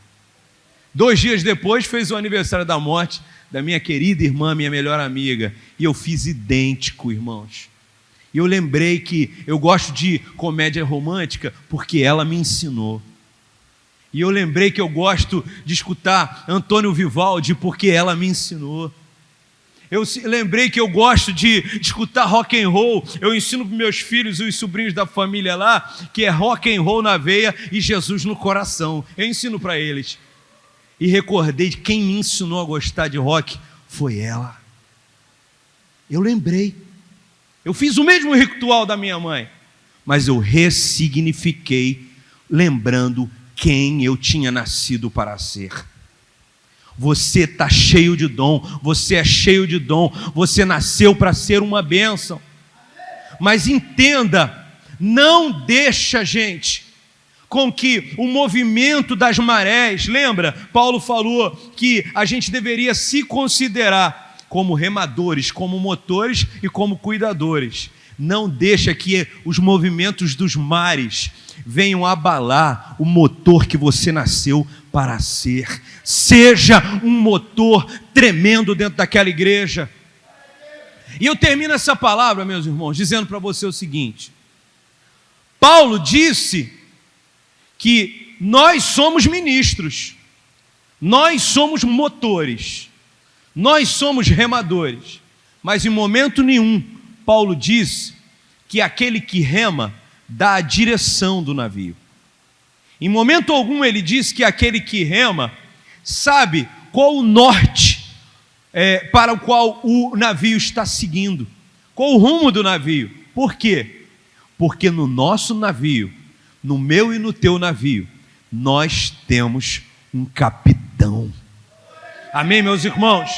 [SPEAKER 1] 2 dias depois fez o aniversário da morte da minha querida irmã, minha melhor amiga, e eu fiz idêntico, irmãos. E eu lembrei que eu gosto de comédia romântica porque ela me ensinou. E eu lembrei que eu gosto de escutar Antônio Vivaldi porque ela me ensinou. Eu lembrei que eu gosto de escutar rock and roll. Eu ensino para meus filhos e os sobrinhos da família lá que é rock and roll na veia e Jesus no coração. Eu ensino para eles. E recordei de quem me ensinou a gostar de rock foi ela. Eu lembrei. Eu fiz o mesmo ritual da minha mãe, mas eu ressignifiquei, lembrando quem eu tinha nascido para ser. Você está cheio de dom, você é cheio de dom, você nasceu para ser uma bênção. Mas entenda, não deixa, gente, com que o movimento das marés, lembra? Paulo falou que a gente deveria se considerar como remadores, como motores e como cuidadores. Não deixa que os movimentos dos mares venham abalar o motor que você nasceu para ser. Seja um motor tremendo dentro daquela igreja. E eu termino essa palavra, meus irmãos, dizendo para você o seguinte: Paulo disse que nós somos ministros, nós somos motores, nós somos remadores, mas em momento nenhum Paulo diz que aquele que rema dá a direção do navio. Em momento algum ele diz que aquele que rema sabe qual o norte para o qual o navio está seguindo, qual o rumo do navio. Por quê? Porque no nosso navio, no meu e no teu navio, nós temos um capitão. Amém, meus irmãos?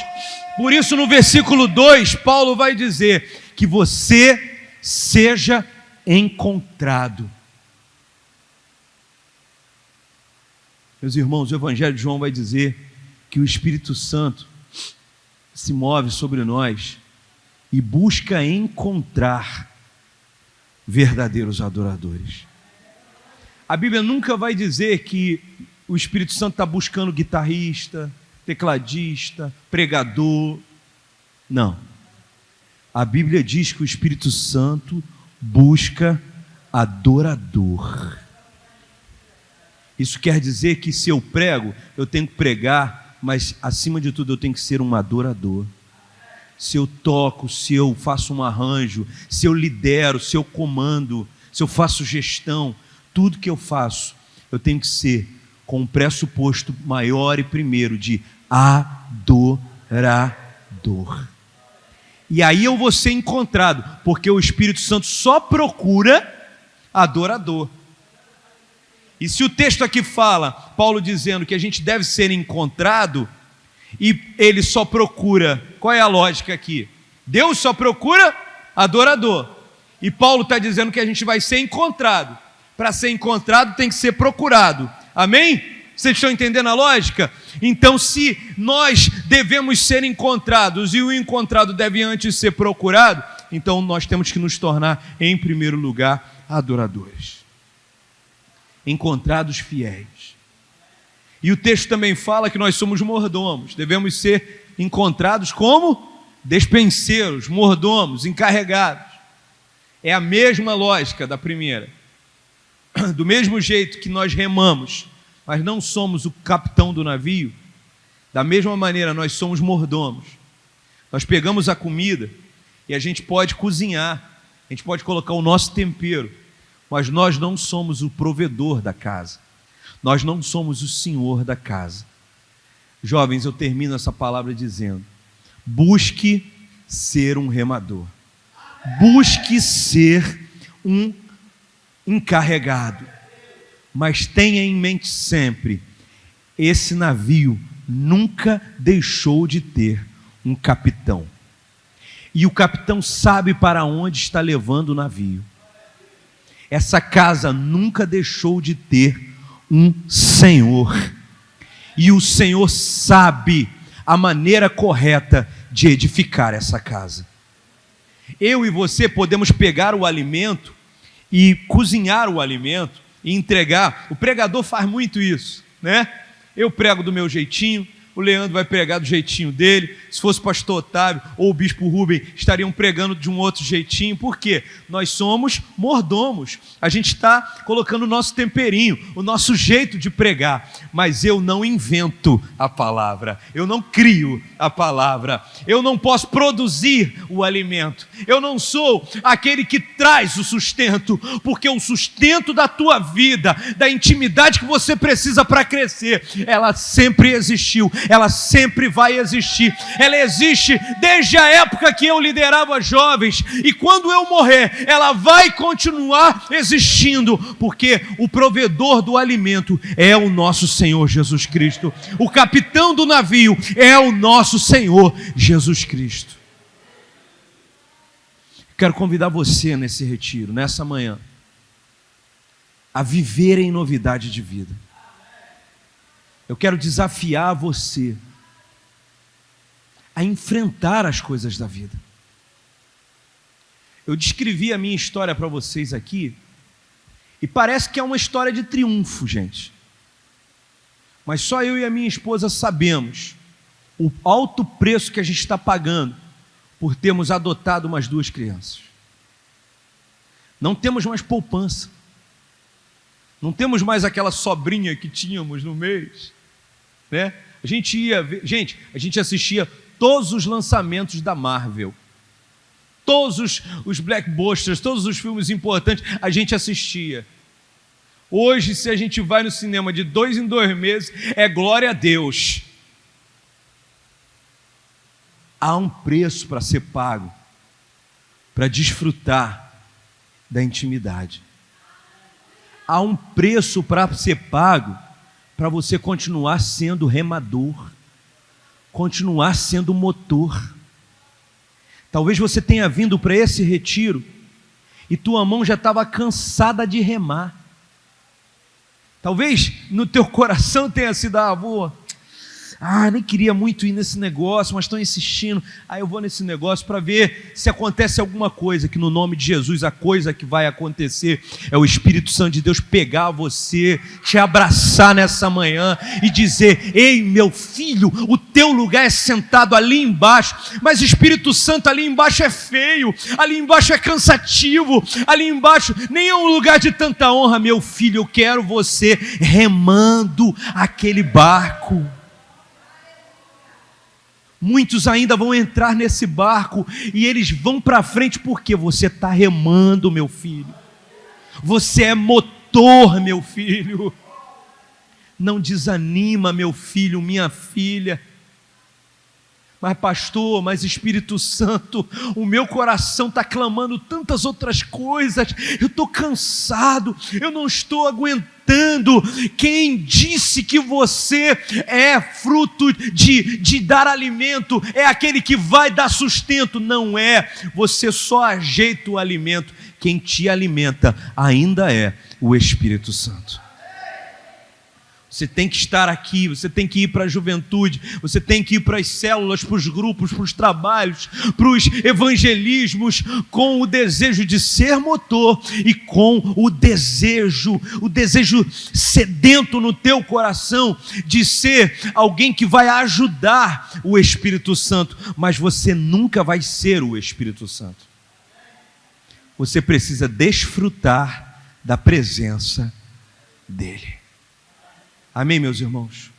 [SPEAKER 1] Por isso no versículo 2, Paulo vai dizer que você seja encontrado. Meus irmãos, o Evangelho de João vai dizer que o Espírito Santo se move sobre nós e busca encontrar verdadeiros adoradores. A Bíblia nunca vai dizer que o Espírito Santo está buscando guitarrista, tecladista, pregador. Não. A Bíblia diz que o Espírito Santo busca adorador. Isso quer dizer que se eu prego, eu tenho que pregar, mas acima de tudo eu tenho que ser um adorador. Se eu toco, se eu faço um arranjo, se eu lidero, se eu comando, se eu faço gestão, tudo que eu faço, eu tenho que ser com um pressuposto maior e primeiro de adorador. E aí eu vou ser encontrado, porque o Espírito Santo só procura adorador. E se o texto aqui fala, Paulo dizendo que a gente deve ser encontrado, e ele só procura, qual é a lógica aqui? Deus só procura adorador. E Paulo está dizendo que a gente vai ser encontrado. Para ser encontrado tem que ser procurado. Amém? Vocês estão entendendo a lógica? Então, se nós devemos ser encontrados e o encontrado deve antes ser procurado, então nós temos que nos tornar, em primeiro lugar, adoradores. Encontrados fiéis. E o texto também fala que nós somos mordomos, devemos ser encontrados como despenseiros, mordomos, encarregados. É a mesma lógica da primeira. Do mesmo jeito que nós remamos, mas não somos o capitão do navio, da mesma maneira nós somos mordomos. Nós pegamos a comida e a gente pode cozinhar, a gente pode colocar o nosso tempero, mas nós não somos o provedor da casa, nós não somos o senhor da casa. Jovens, eu termino essa palavra dizendo: busque ser um remador, busque ser um encarregado, mas tenha em mente sempre, esse navio nunca deixou de ter um capitão, e o capitão sabe para onde está levando o navio. Essa casa nunca deixou de ter um senhor, e o Senhor sabe a maneira correta de edificar essa casa. Eu e você podemos pegar o alimento e cozinhar o alimento e entregar. O pregador faz muito isso, né? Eu prego do meu jeitinho, o Leandro vai pregar do jeitinho dele. Se fosse o pastor Otávio ou o bispo Rubem, estariam pregando de um outro jeitinho. Por quê? Nós somos mordomos. A gente está colocando o nosso temperinho, o nosso jeito de pregar. Mas eu não invento a palavra, eu não crio a palavra, eu não posso produzir o alimento, eu não sou aquele que traz o sustento, porque o sustento da tua vida, da intimidade que você precisa para crescer, ela sempre existiu, ela sempre vai existir. Ela existe desde a época que eu liderava jovens, e quando eu morrer, ela vai continuar existindo, porque o provedor do alimento é o nosso Senhor Jesus Cristo. O capitão do navio é o nosso Senhor Jesus Cristo. Quero convidar você nesse retiro, nessa manhã, a viver em novidade de vida. Eu quero desafiar você a enfrentar as coisas da vida. Eu descrevi a minha história para vocês aqui, e parece que é uma história de triunfo, gente. Mas só eu e a minha esposa sabemos o alto preço que a gente está pagando por termos adotado umas 2 crianças. Não temos mais poupança. Não temos mais aquela sobrinha que tínhamos no mês, né? A gente assistia todos os lançamentos da Marvel, todos os blockbusters, todos os filmes importantes, a gente assistia. Hoje, se a gente vai no cinema de 2 em 2 meses, é glória a Deus. Há um preço para ser pago, para desfrutar da intimidade. Há um preço para ser pago, para você continuar sendo remador, continuar sendo motor. Talvez você tenha vindo para esse retiro e tua mão já estava cansada de remar. Talvez no teu coração tenha sido: nem queria muito ir nesse negócio, mas estão insistindo. Eu vou nesse negócio para ver se acontece alguma coisa. Que no nome de Jesus, a coisa que vai acontecer é o Espírito Santo de Deus pegar você, te abraçar nessa manhã e dizer: ei, meu filho, o teu lugar é sentado ali embaixo. Mas Espírito Santo, ali embaixo é feio, ali embaixo é cansativo, ali embaixo nem é um lugar de tanta honra. Meu filho, eu quero você remando aquele barco. Muitos ainda vão entrar nesse barco e eles vão para frente porque você está remando, meu filho. Você é motor, meu filho. Não desanima, meu filho, minha filha. Mas pastor, mas Espírito Santo, o meu coração está clamando tantas outras coisas, eu estou cansado, eu não estou aguentando. Quem disse que você é fruto de dar alimento, é aquele que vai dar sustento? Não é, você só ajeita o alimento. Quem te alimenta ainda é o Espírito Santo. Você tem que estar aqui, você tem que ir para a juventude, você tem que ir para as células, para os grupos, para os trabalhos, para os evangelismos, com o desejo de ser motor e com o desejo sedento no teu coração de ser alguém que vai ajudar o Espírito Santo, mas você nunca vai ser o Espírito Santo. Você precisa desfrutar da presença dele. Amém, meus irmãos?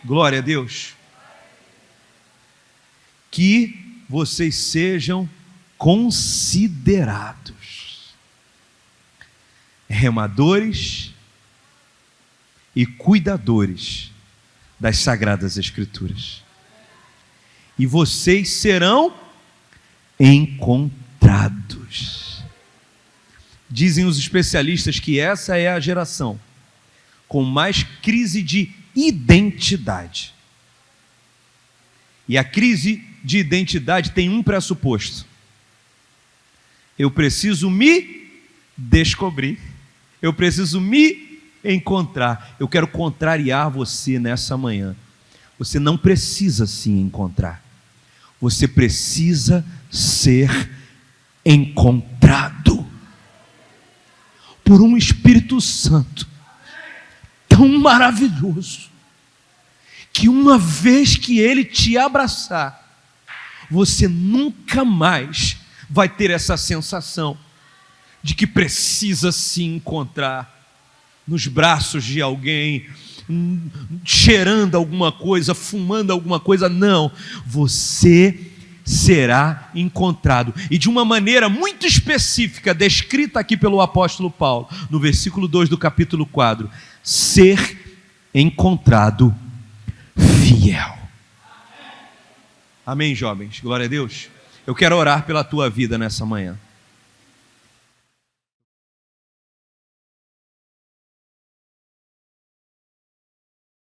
[SPEAKER 1] Glória a Deus. Que vocês sejam considerados remadores e cuidadores das Sagradas Escrituras. E vocês serão encontrados. Dizem os especialistas que essa é a geração com mais crise de identidade. E a crise de identidade tem um pressuposto: eu preciso me descobrir, eu preciso me encontrar. Eu quero contrariar você nessa manhã. Você não precisa se encontrar, você precisa ser encontrado por um Espírito Santo tão maravilhoso, que uma vez que ele te abraçar, você nunca mais vai ter essa sensação de que precisa se encontrar nos braços de alguém, cheirando alguma coisa, fumando alguma coisa. Não, você será encontrado, e de uma maneira muito específica, descrita aqui pelo apóstolo Paulo, no versículo 2 do capítulo 4, ser encontrado fiel. Amém, jovens? Glória a Deus. Eu quero orar pela tua vida nessa manhã.